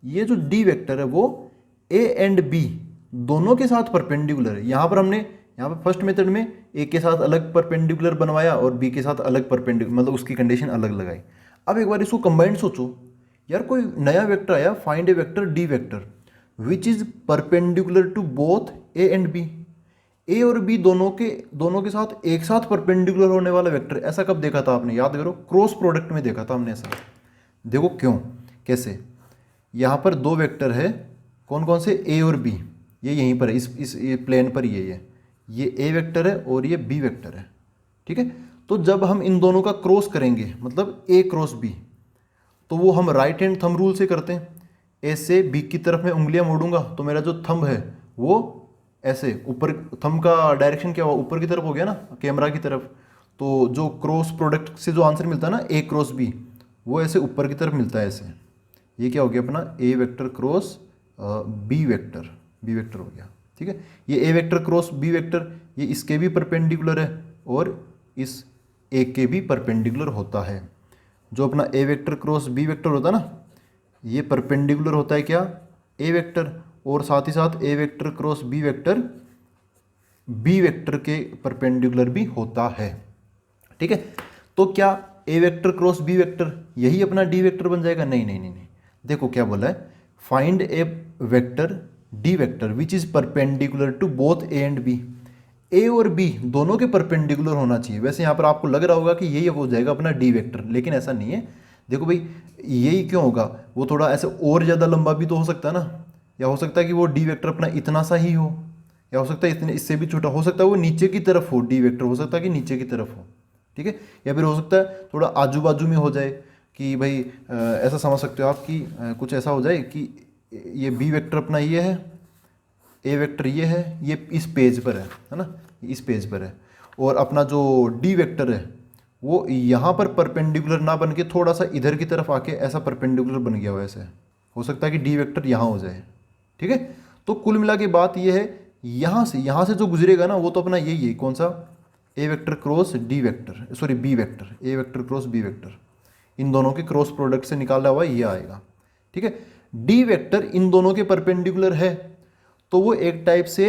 ये जो डी वेक्टर है वो ए एंड बी दोनों के साथ परपेंडिकुलर है। यहाँ पर हमने यहाँ पर फर्स्ट मेथड में ए के साथ अलग परपेंडिकुलर बनवाया और बी के साथ अलग परपेंडिकुलर, मतलब उसकी कंडीशन अलग लगाई। अब एक बार इसको कंबाइंड सोचो यार, कोई नया वेक्टर आया, find a vector D vector which is perpendicular to both A and B. A और बी दोनों के साथ एक साथ परपेंडिकुलर होने वाला वेक्टर, ऐसा कब देखा था आपने, याद करो, क्रॉस प्रोडक्ट में देखा था हमने ऐसा। देखो क्यों, कैसे, यहाँ पर 2 वेक्टर है, कौन कौन से, ए और बी, ये यहीं पर है, इस प्लेन पर ये ए वेक्टर है और ये बी वेक्टर है। ठीक है, तो जब हम इन दोनों का क्रॉस करेंगे, मतलब ए क्रॉस बी, तो वो हम राइट हैंड थंब रूल से करते हैं। ए से बी की तरफ मैं उंगलियां मोड़ूंगा तो मेरा जो थंब है वो ऐसे ऊपर, थंब का डायरेक्शन क्या हुआ, ऊपर की तरफ हो गया ना, कैमरा की तरफ। तो जो क्रॉस प्रोडक्ट से जो आंसर मिलता है ना, ए क्रॉस बी, वो ऐसे ऊपर की तरफ मिलता है ऐसे। ये क्या हो गया अपना, ए वेक्टर क्रॉस बी वेक्टर हो गया। ठीक है, ये A vector cross B vector, ये इसके भी परपेंडिकुलर है और इस ए के भी परपेंडिकुलर होता है। जो अपना ए वेक्टर क्रॉस बी वेक्टर होता है ना, ये परपेंडिकुलर होता है क्या, ए वेक्टर, और साथ ही साथ ए वेक्टर क्रॉस बी वेक्टर के परपेंडिकुलर भी होता है। ठीक है, तो क्या ए वेक्टर क्रॉस बी वेक्टर यही अपना डी वेक्टर बन जाएगा? नहीं नहीं नहीं नहीं, देखो क्या बोला है, find a vector D vector which is perpendicular to both A and B. A और बी दोनों के परपेंडिकुलर होना चाहिए। वैसे यहाँ पर आपको लग रहा होगा कि यही हो जाएगा अपना डी वेक्टर, लेकिन ऐसा नहीं है। देखो भाई, यही क्यों होगा, वो थोड़ा ऐसे और ज़्यादा लंबा भी तो हो सकता है ना, या हो सकता है कि वो डी वेक्टर अपना इतना सा ही हो, या हो सकता है इतने इससे भी छोटा, हो सकता है वो नीचे की तरफ हो, डी वेक्टर हो सकता है कि नीचे की तरफ हो, ठीक है। या फिर हो सकता है थोड़ा आजू बाजू में हो जाए कि भाई ऐसा समझ सकते हो आप कि कुछ ऐसा हो जाए कि ये बी वेक्टर अपना ये है, ए वेक्टर ये है, ये इस पेज पर है ना, इस पेज पर है, और अपना जो डी वेक्टर है वो यहाँ पर परपेंडिकुलर ना बन के थोड़ा सा इधर की तरफ आके ऐसा परपेंडिकुलर बन गया हो, ऐसे हो सकता है कि डी वेक्टर यहाँ हो जाए, ठीक है। तो कुल मिला के बात ये है, यहाँ से जो गुजरेगा ना वो तो अपना यही है, कौन सा, A vector cross D vector, sorry B vector, A vector cross B vector, इन दोनों के क्रॉस प्रोडक्ट से निकाला हुआ ये आएगा, ठीक है। डी वेक्टर इन दोनों के परपेंडिकुलर है तो वो एक टाइप से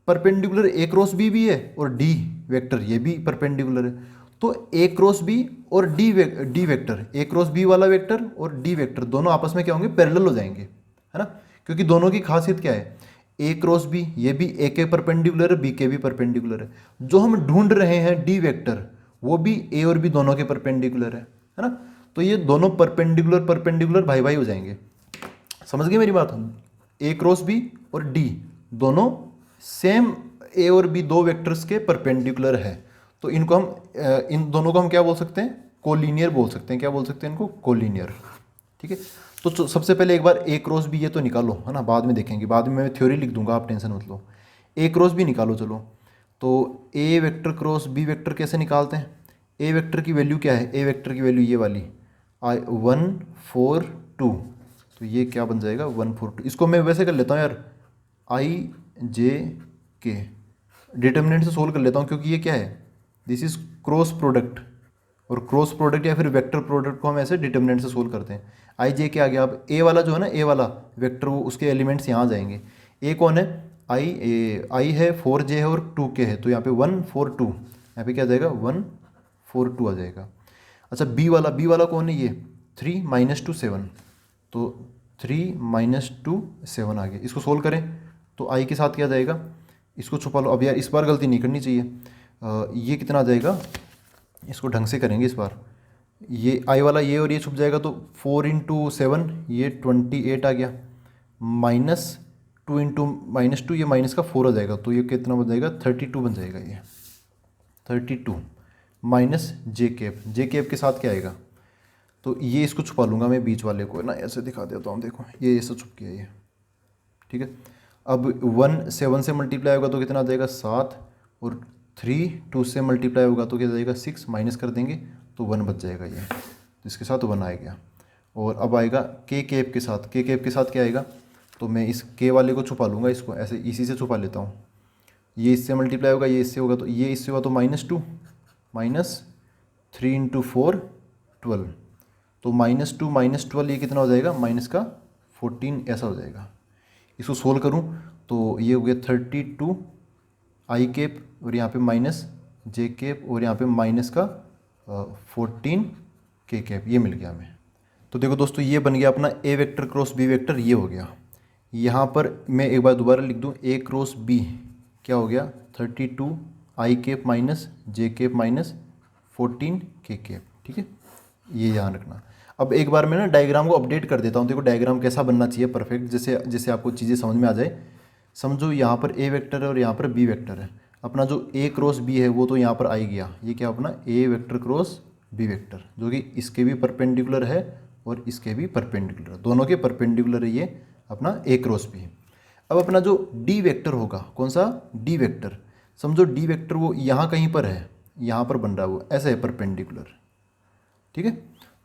परपेंडिकुलर ए क्रॉस बी भी है, और डी वेक्टर ये भी परपेंडिकुलर है, तो ए क्रॉस बी और डी वेक्टर, ए क्रॉस बी वाला वेक्टर और डी वेक्टर दोनों आपस में क्या होंगे, पैरेलल हो जाएंगे, है ना। क्योंकि दोनों की खासियत क्या है, ए क्रॉस बी ये भी ए के परपेंडिकुलर है, बी के भी परपेंडिकुलर है, जो हम ढूंढ रहे हैं डी वेक्टर वो भी ए और बी दोनों के परपेंडिकुलर है ना। तो ये दोनों परपेंडिकुलर परपेंडिकुलर भाई भाई हो जाएंगे, समझ गए मेरी बात। ए क्रॉस बी और डी दोनों सेम ए और बी दो वेक्टर्स के परपेंडिकुलर है, तो इनको हम इन दोनों को हम क्या बोल सकते हैं, कोलिनियर बोल सकते हैं। क्या बोल सकते हैं इनको, कोलिनियर, ठीक है। तो सबसे पहले एक बार ए क्रॉस बी ये तो निकालो, है ना, बाद में देखेंगे, बाद में मैं थ्योरी लिख दूंगा, आप टेंशन मत लो। ए क्रॉस बी निकालो चलो। तो ए वेक्टर क्रॉस बी वेक्टर कैसे निकालते हैं, ए वेक्टर की वैल्यू क्या है, ए वेक्टर की वैल्यू ये वाली 1 4 2, तो ये क्या बन जाएगा 1 4 2। इसको मैं वैसे कर लेता हूँ यार, आई जे के डिटर्मिनेंट से सोल्व कर लेता हूँ, क्योंकि ये क्या है, दिस इज क्रॉस प्रोडक्ट, और क्रॉस प्रोडक्ट या फिर वेक्टर प्रोडक्ट को हम ऐसे डिटर्मिनेंट से सोल्व करते हैं। आई जे के आ गया, अब ए वाला जो है ना, ए वाला वेक्टर वो उसके एलिमेंट्स यहाँ जाएंगे। ए कौन है, आई है, 4 जे है और 2 के है, तो यहाँ पे 1 4 2, यहाँ पे क्या आ जाएगा 1 4 2 आ जाएगा। अच्छा बी वाला कौन है, ये 3 - 2 7, तो 3 - 2 7 आ गया। इसको सोल्व करें तो आई के साथ क्या जाएगा, इसको छुपा लो। अब यार इस बार गलती नहीं करनी चाहिए। ये कितना आ जाएगा, इसको ढंग से करेंगे इस बार। ये आई वाला ये और ये छुप जाएगा, तो 4 × 7 ये 28 आ गया, -2 × -2 ये माइनस का 4 आ जाएगा, तो ये कितना बन जाएगा 32 बन जाएगा। ये 32 माइनस जे कैप के साथ क्या आएगा, तो ये इसको छुपा लूँगा मैं, बीच वाले को ना ऐसे दिखा देता हूँ, देखो ये ऐसे छुप गया ये, ठीक है। अब 1 7 से मल्टीप्लाई होगा तो कितना आ जाएगा 7, और 3 2 से मल्टीप्लाई होगा तो क्या जाएगा 6, माइनस कर देंगे तो 1 बच जाएगा ये, तो इसके साथ 1 आ गया। और अब आएगा के कैप के साथ क्या आएगा, तो मैं इस के वाले को छुपा लूँगा, इसको ऐसे इसी से छुपा लेता हूँ। ये इससे मल्टीप्लाई होगा, ये इससे होगा, तो ये इससे होगा तो -2 -3 × 4 12, तो -2 -12 ये कितना हो जाएगा, -14 ऐसा हो जाएगा। इसको सोल्व करूँ तो ये हो गया 32 आई कैप, और यहाँ पे माइनस जे कैप, और यहाँ पे माइनस का 14 के कैप, ये मिल गया हमें। तो देखो दोस्तों, ये बन गया अपना ए वेक्टर क्रॉस बी वेक्टर, ये हो गया। यहाँ पर मैं एक बार दोबारा लिख दूँ, ए क्रॉस बी क्या हो गया 32 आई कैप माइनस जे कैप माइनस 14 के कैप, ठीक है, ये ध्यान रखना। अब एक बार मैं ना डायग्राम को अपडेट कर देता हूँ, देखो डायग्राम कैसा बनना चाहिए परफेक्ट, जैसे आपको चीज़ें समझ में आ जाए। समझो यहाँ पर ए वेक्टर है और यहाँ पर बी वेक्टर है, अपना जो ए क्रॉस बी है वो तो यहाँ पर आई गया, ये क्या अपना ए वेक्टर क्रॉस बी वेक्टर, जो कि इसके भी परपेंडिकुलर है और इसके भी परपेंडिकुलर, दोनों के परपेंडिकुलर है ये अपना ए क्रॉस बी। अब अपना जो डी वेक्टर होगा, कौन सा डी वेक्टर, समझो डी वेक्टर वो यहाँ कहीं पर है, यहाँ पर बन रहा है वो ऐसे है परपेंडिकुलर, ठीक है।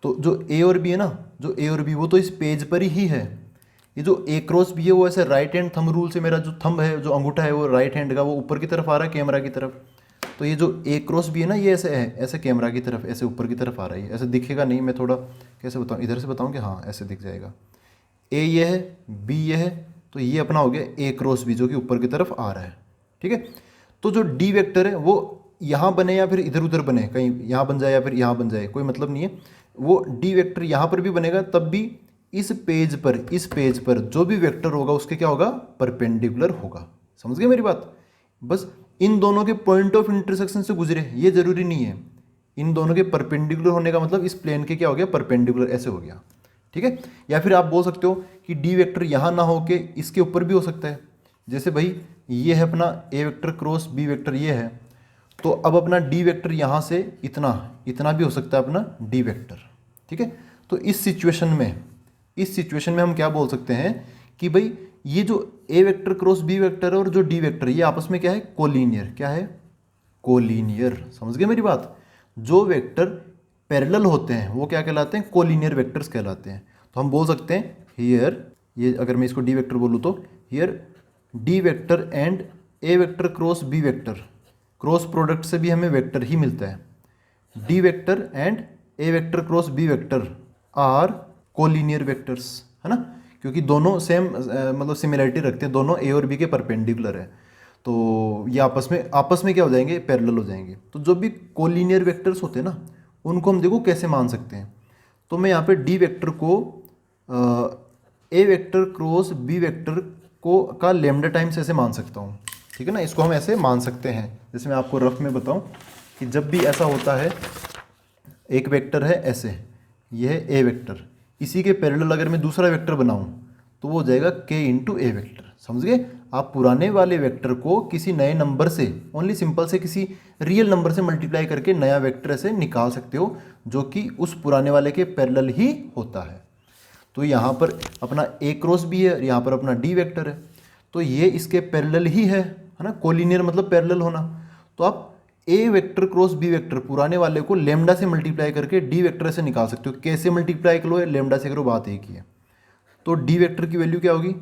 तो जो ए और बी है ना, जो ए और बी वो तो इस पेज पर ही है। ये जो ए क्रॉस बी है वो ऐसे राइट हैंड थंब रूल से, मेरा जो थंब है, जो अंगूठा है वो राइट हैंड का, वो ऊपर की तरफ आ रहा है कैमरा की तरफ। तो ये जो ए क्रॉस बी है ना, ये ऐसे है, ऐसे कैमरा की तरफ, ऐसे ऊपर की तरफ आ रहा है। ऐसे दिखेगा नहीं, मैं थोड़ा कैसे बताऊँ, इधर से बताऊँ कि हाँ ऐसे दिख जाएगा। ए ये है, बी ये है, तो ये अपना हो गया ए क्रॉस बी, जो कि ऊपर की तरफ आ रहा है, ठीक है। तो जो डी वेक्टर है वो यहाँ बने या फिर इधर उधर बने, कहीं यहाँ बन जाए या फिर यहाँ बन जाए, कोई मतलब नहीं है। वो डी वेक्टर यहाँ पर भी बनेगा तब भी इस पेज पर जो भी वेक्टर होगा उसके क्या होगा, परपेंडिकुलर होगा। समझ गए मेरी बात? बस इन दोनों के पॉइंट ऑफ इंटरसेक्शन से गुजरे, ये जरूरी नहीं है। इन दोनों के परपेंडिकुलर होने का मतलब इस प्लेन के क्या हो गया, परपेंडिकुलर, ऐसे हो गया। ठीक है। या फिर आप बोल सकते हो कि डी वेक्टर यहाँ ना हो के इसके ऊपर भी हो सकता है। जैसे भाई ये है अपना ए वेक्टर क्रॉस बी वेक्टर, ये है, तो अब अपना डी वेक्टर यहाँ से इतना इतना भी हो सकता है अपना डी वेक्टर। ठीक है। तो इस सिचुएशन में हम क्या बोल सकते हैं कि भाई ये जो ए वेक्टर क्रॉस बी वेक्टर है और जो डी वेक्टर, ये आपस में क्या है, कोलीनियर। क्या है? कोलीनियर। समझ गए मेरी बात? जो वेक्टर पैरेलल होते हैं वो क्या कहलाते हैं, कोलीनियर वेक्टर्स कहलाते हैं। तो हम बोल सकते हैं हियर, ये अगर मैं इसको डी वेक्टर बोलूँ तो here D vector and A vector cross B vector, cross product से भी हमें वेक्टर ही मिलता है। D vector and A vector cross B vector are collinear vectors, है ना, क्योंकि दोनों सेम मतलब सिमिलरिटी रखते हैं, दोनों ए और बी के परपेंडिकुलर है, तो ये आपस में क्या हो जाएंगे, पैरेलल हो जाएंगे। तो जो भी कोलीनियर वेक्टर्स होते हैं ना, उनको हम देखो कैसे मान सकते हैं। तो मैं यहाँ पे डी वेक्टर को ए वेक्टर क्रॉस बी वेक्टर को का लेमडा टाइम्स ऐसे मान सकता हूँ। ठीक है ना, इसको हम ऐसे मान सकते हैं। जैसे मैं आपको रफ में बताऊँ कि जब भी ऐसा होता है, एक वेक्टर है ऐसे, ये है ए वेक्टर, इसी के पैरेलल अगर मैं दूसरा वेक्टर बनाऊँ तो वो हो जाएगा के इंटू ए वेक्टर। समझ गए? आप पुराने वाले वेक्टर को किसी नए नंबर से, ओनली सिंपल से किसी रियल नंबर से मल्टीप्लाई करके नया वेक्टर ऐसे निकाल सकते हो जो कि उस पुराने वाले के पैरेलल ही होता है। तो यहाँ पर अपना ए क्रॉस बी है, यहाँ पर अपना डी वेक्टर है, तो ये इसके पैरेलल ही है ना। कोलिनियर मतलब पैरेलल होना। तो आप ए वेक्टर क्रॉस बी वेक्टर पुराने वाले को लेमडा से मल्टीप्लाई करके डी वेक्टर से निकाल सकते हो। कैसे मल्टीप्लाई करो, लेमडा से करो, बात एक ही है। तो डी वेक्टर की वैल्यू क्या होगी,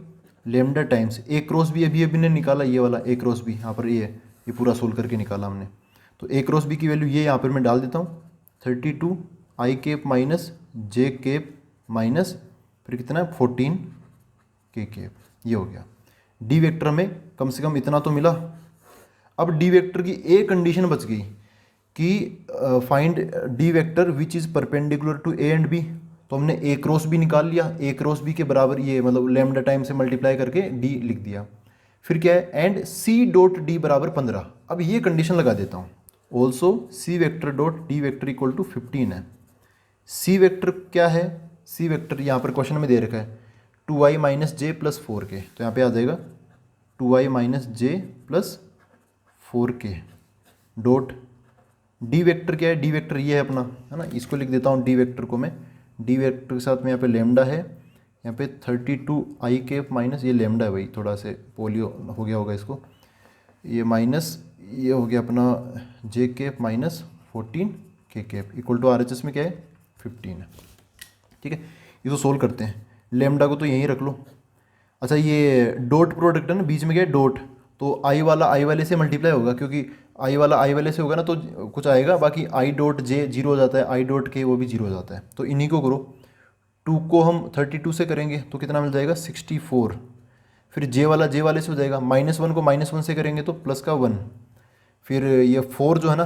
लेमडा टाइम्स ए क्रॉस बी। अभी ने निकाला ये वाला ए क्रॉस बी, यहाँ पर ये है, ये पूरा सोल्व करके निकाला हमने। तो ए क्रॉस बी की वैल्यू ये यहाँ पर मैं डाल देता हूँ, 32 i cap minus j cap minus फिर कितना है 14 के केप, ये हो गया। डी वेक्टर में कम से कम इतना तो मिला। अब डी वेक्टर की एक कंडीशन बच गई कि find D vector which is perpendicular to A and B. तो हमने ए क्रॉस बी निकाल लिया, ए क्रॉस बी के बराबर ये मतलब लेमडा टाइम से मल्टीप्लाई करके डी लिख दिया। फिर क्या है, एंड सी डॉट डी बराबर 15। अब ये कंडीशन लगा देता हूँ, also C vector dot D vector equal to 15 है। सी वेक्टर क्या है, सी वेक्टर यहाँ पर क्वेश्चन में दे रखा है 2i minus j plus 4k, तो यहाँ पे आ जाएगा 2i minus j plus 4k dot D vector क्या है, डी वेक्टर ये है अपना, है ना। इसको लिख देता हूँ डी वेक्टर को मैं, डी वेक्टर के साथ में यहाँ पे लेमडा है, यहाँ पे 32 आई केप माइनस ये लेमडा है भाई, थोड़ा से पोलियो हो गया होगा इसको, ये माइनस ये हो गया अपना जे cap minus 14 k cap equal to RHS में क्या है 15 है। ठीक है, इसको सोल्व करते हैं। लेमडा को तो यहीं रख लो। अच्छा ये डॉट प्रोडक्ट है ना, बीच में क्या है डॉट, तो आई वाला आई वाले से मल्टीप्लाई होगा, क्योंकि आई वाला आई वाले से होगा ना तो कुछ आएगा, बाकी आई डॉट जे जीरो हो जाता है, आई डॉट के वो भी जीरो हो जाता है। तो इन्हीं को करो, 2 को हम 32 से करेंगे तो कितना मिल जाएगा 64। फिर जे वाले से हो जाएगा, -1 को -1 से करेंगे तो प्लस का 1। फिर ये 4 जो है ना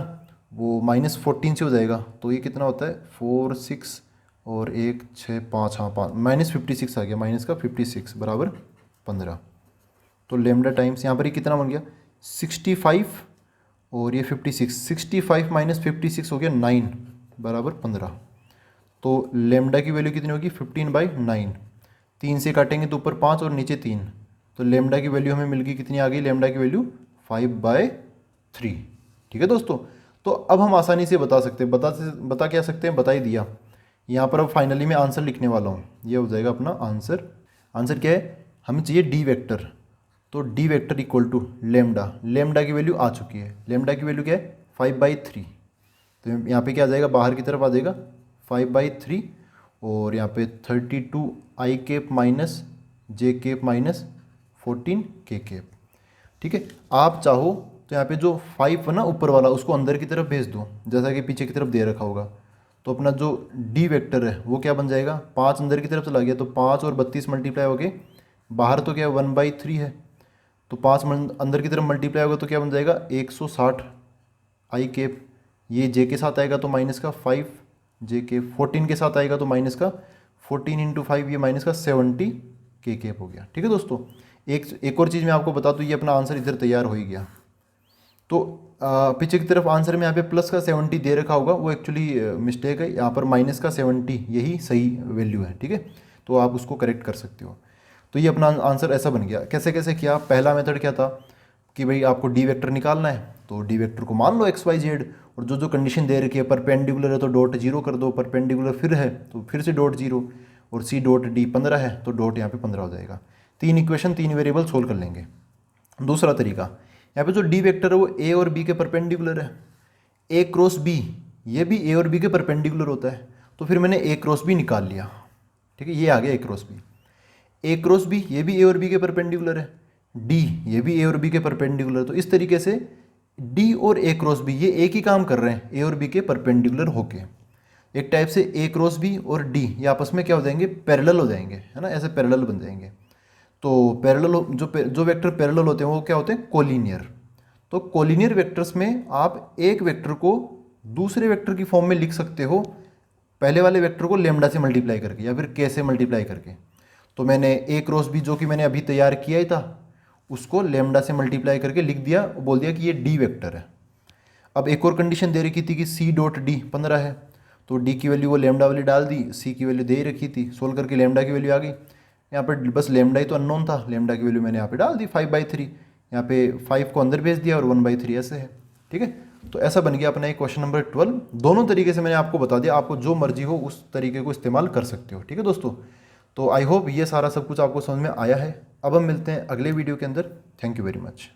वो -14 से हो जाएगा, तो ये कितना होता है 4 6 और 1 6 5, हाँ 5 -56 आ गया, माइनस का 56 बराबर 15। तो लेमडा टाइम्स यहाँ पर ये कितना बन गया 65 और ये 56, 65 माइनस 56 हो गया 9 बराबर 15। तो लेमडा की वैल्यू कितनी होगी 15/9, 3 से काटेंगे तो ऊपर 5 और नीचे 3, तो लेमडा की वैल्यू हमें मिल गई, कितनी आ गई लेमडा की वैल्यू 5/3। ठीक है दोस्तों, तो अब हम आसानी से बता सकते हैं, बता क्या सकते हैं, बता ही दिया। यहाँ पर अब फाइनली मैं आंसर लिखने वाला हूँ, ये हो जाएगा अपना आंसर। आंसर क्या है, हमें चाहिए डी वेक्टर, तो D vector equal to lambda, lambda की वैल्यू आ चुकी है, लेमडा की वैल्यू क्या है 5/3। तो यहाँ पे क्या आ जाएगा, बाहर की तरफ आ जाएगा 5/3 और यहाँ पे 32 i cap minus j cap minus 14 k cap. ठीक है, आप चाहो तो यहाँ पे जो 5 है ना ऊपर वाला उसको अंदर की तरफ भेज दो, जैसा कि पीछे की तरफ दे रखा होगा। तो अपना जो डी वेक्टर है वो क्या बन जाएगा, 5 अंदर की तरफ चला गया तो 5 और 32 मल्टीप्लाई हो गए, बाहर तो क्या 1/3 है, तो 5 अंदर की तरफ मल्टीप्लाई होगा तो क्या बन जाएगा 160 आई कैप, ये जे के साथ आएगा तो माइनस का 5 जे कैप, 14 के साथ आएगा तो माइनस का 14 इंटू 5, ये माइनस का 70 के कैप हो गया। ठीक है दोस्तों, एक और चीज़ मैं आपको बता दूँ, ये अपना आंसर इधर तैयार हो ही गया। तो पीछे की तरफ आंसर में यहाँ पे प्लस का 70 दे रखा होगा, वो एक्चुअली मिस्टेक है, यहाँ पर माइनस का 70 यही सही वैल्यू है। ठीक है, तो आप उसको करेक्ट कर सकते हो। तो ये अपना आंसर ऐसा बन गया। कैसे कैसे किया, पहला मेथड क्या था कि भाई आपको डी वेक्टर निकालना है, तो डी वेक्टर को मान लो एक्स वाई जेड, और जो जो कंडीशन दे रखी है, परपेंडिकुलर है तो डॉट जीरो कर दो, परपेंडिकुलर फिर है तो फिर से डॉट जीरो, और सी डॉट डी 15 है तो डॉट यहाँ पे 15 हो जाएगा। 3 इक्वेशन 3 वेरिएबल सोल्व कर लेंगे। दूसरा तरीका, यहाँ पे जो डी वेक्टर है वो ए और बी के परपेंडिकुलर है, ए क्रॉस बी, ये भी ए और बी के परपेंडिकुलर होता है, तो फिर मैंने ए क्रॉस बी निकाल लिया। ठीक है, ये आ गया ए क्रॉस बी। ए क्रॉस बी, ये भी ए और बी के परपेंडिकुलर है, डी ये भी ए और बी के परपेंडिकुलर, तो इस तरीके से डी और ए क्रॉस बी ये एक ही काम कर रहे हैं, ए और बी के परपेंडिकुलर होके। एक टाइप से ए क्रॉस बी और डी ये आपस में क्या हो जाएंगे, पैरेलल हो जाएंगे, है ना, ऐसे पैरेलल बन जाएंगे। तो पैरेलल जो वेक्टर पैरेलल होते हैं वो क्या होते हैं, कोलिनियर। तो कोलिनियर वेक्टर्स में आप एक वेक्टर को दूसरे वेक्टर की फॉर्म में लिख सकते हो, पहले वाले वेक्टर को लेमडा से मल्टीप्लाई करके या फिर के से मल्टीप्लाई करके। तो मैंने ए क्रॉस बी जो कि मैंने अभी तैयार किया ही था, उसको लेमडा से मल्टीप्लाई करके लिख दिया, बोल दिया कि ये डी वेक्टर है। अब एक और कंडीशन दे रखी थी कि सी डॉट डी 15 है, तो डी की वैल्यू वो लेमडा वाली डाल दी, सी की वैल्यू दे ही रखी थी, सोल्व करके लेमडा की वैल्यू आ गई। यहाँ पर बस लेमडा ही तो अननोन था, लेमडा की वैल्यू मैंने यहाँ पे डाल दी 5/3, यहाँ पे 5 को अंदर भेज दिया और 1/3 ऐसे है। ठीक है, तो ऐसा बन गया अपना एक क्वेश्चन नंबर 12। दोनों तरीके से मैंने आपको बता दिया, आपको जो मर्जी हो उस तरीके को इस्तेमाल कर सकते हो। ठीक है दोस्तों, तो आई होप ये सारा सब कुछ आपको समझ में आया है। अब हम मिलते हैं अगले वीडियो के अंदर। Thank you very much.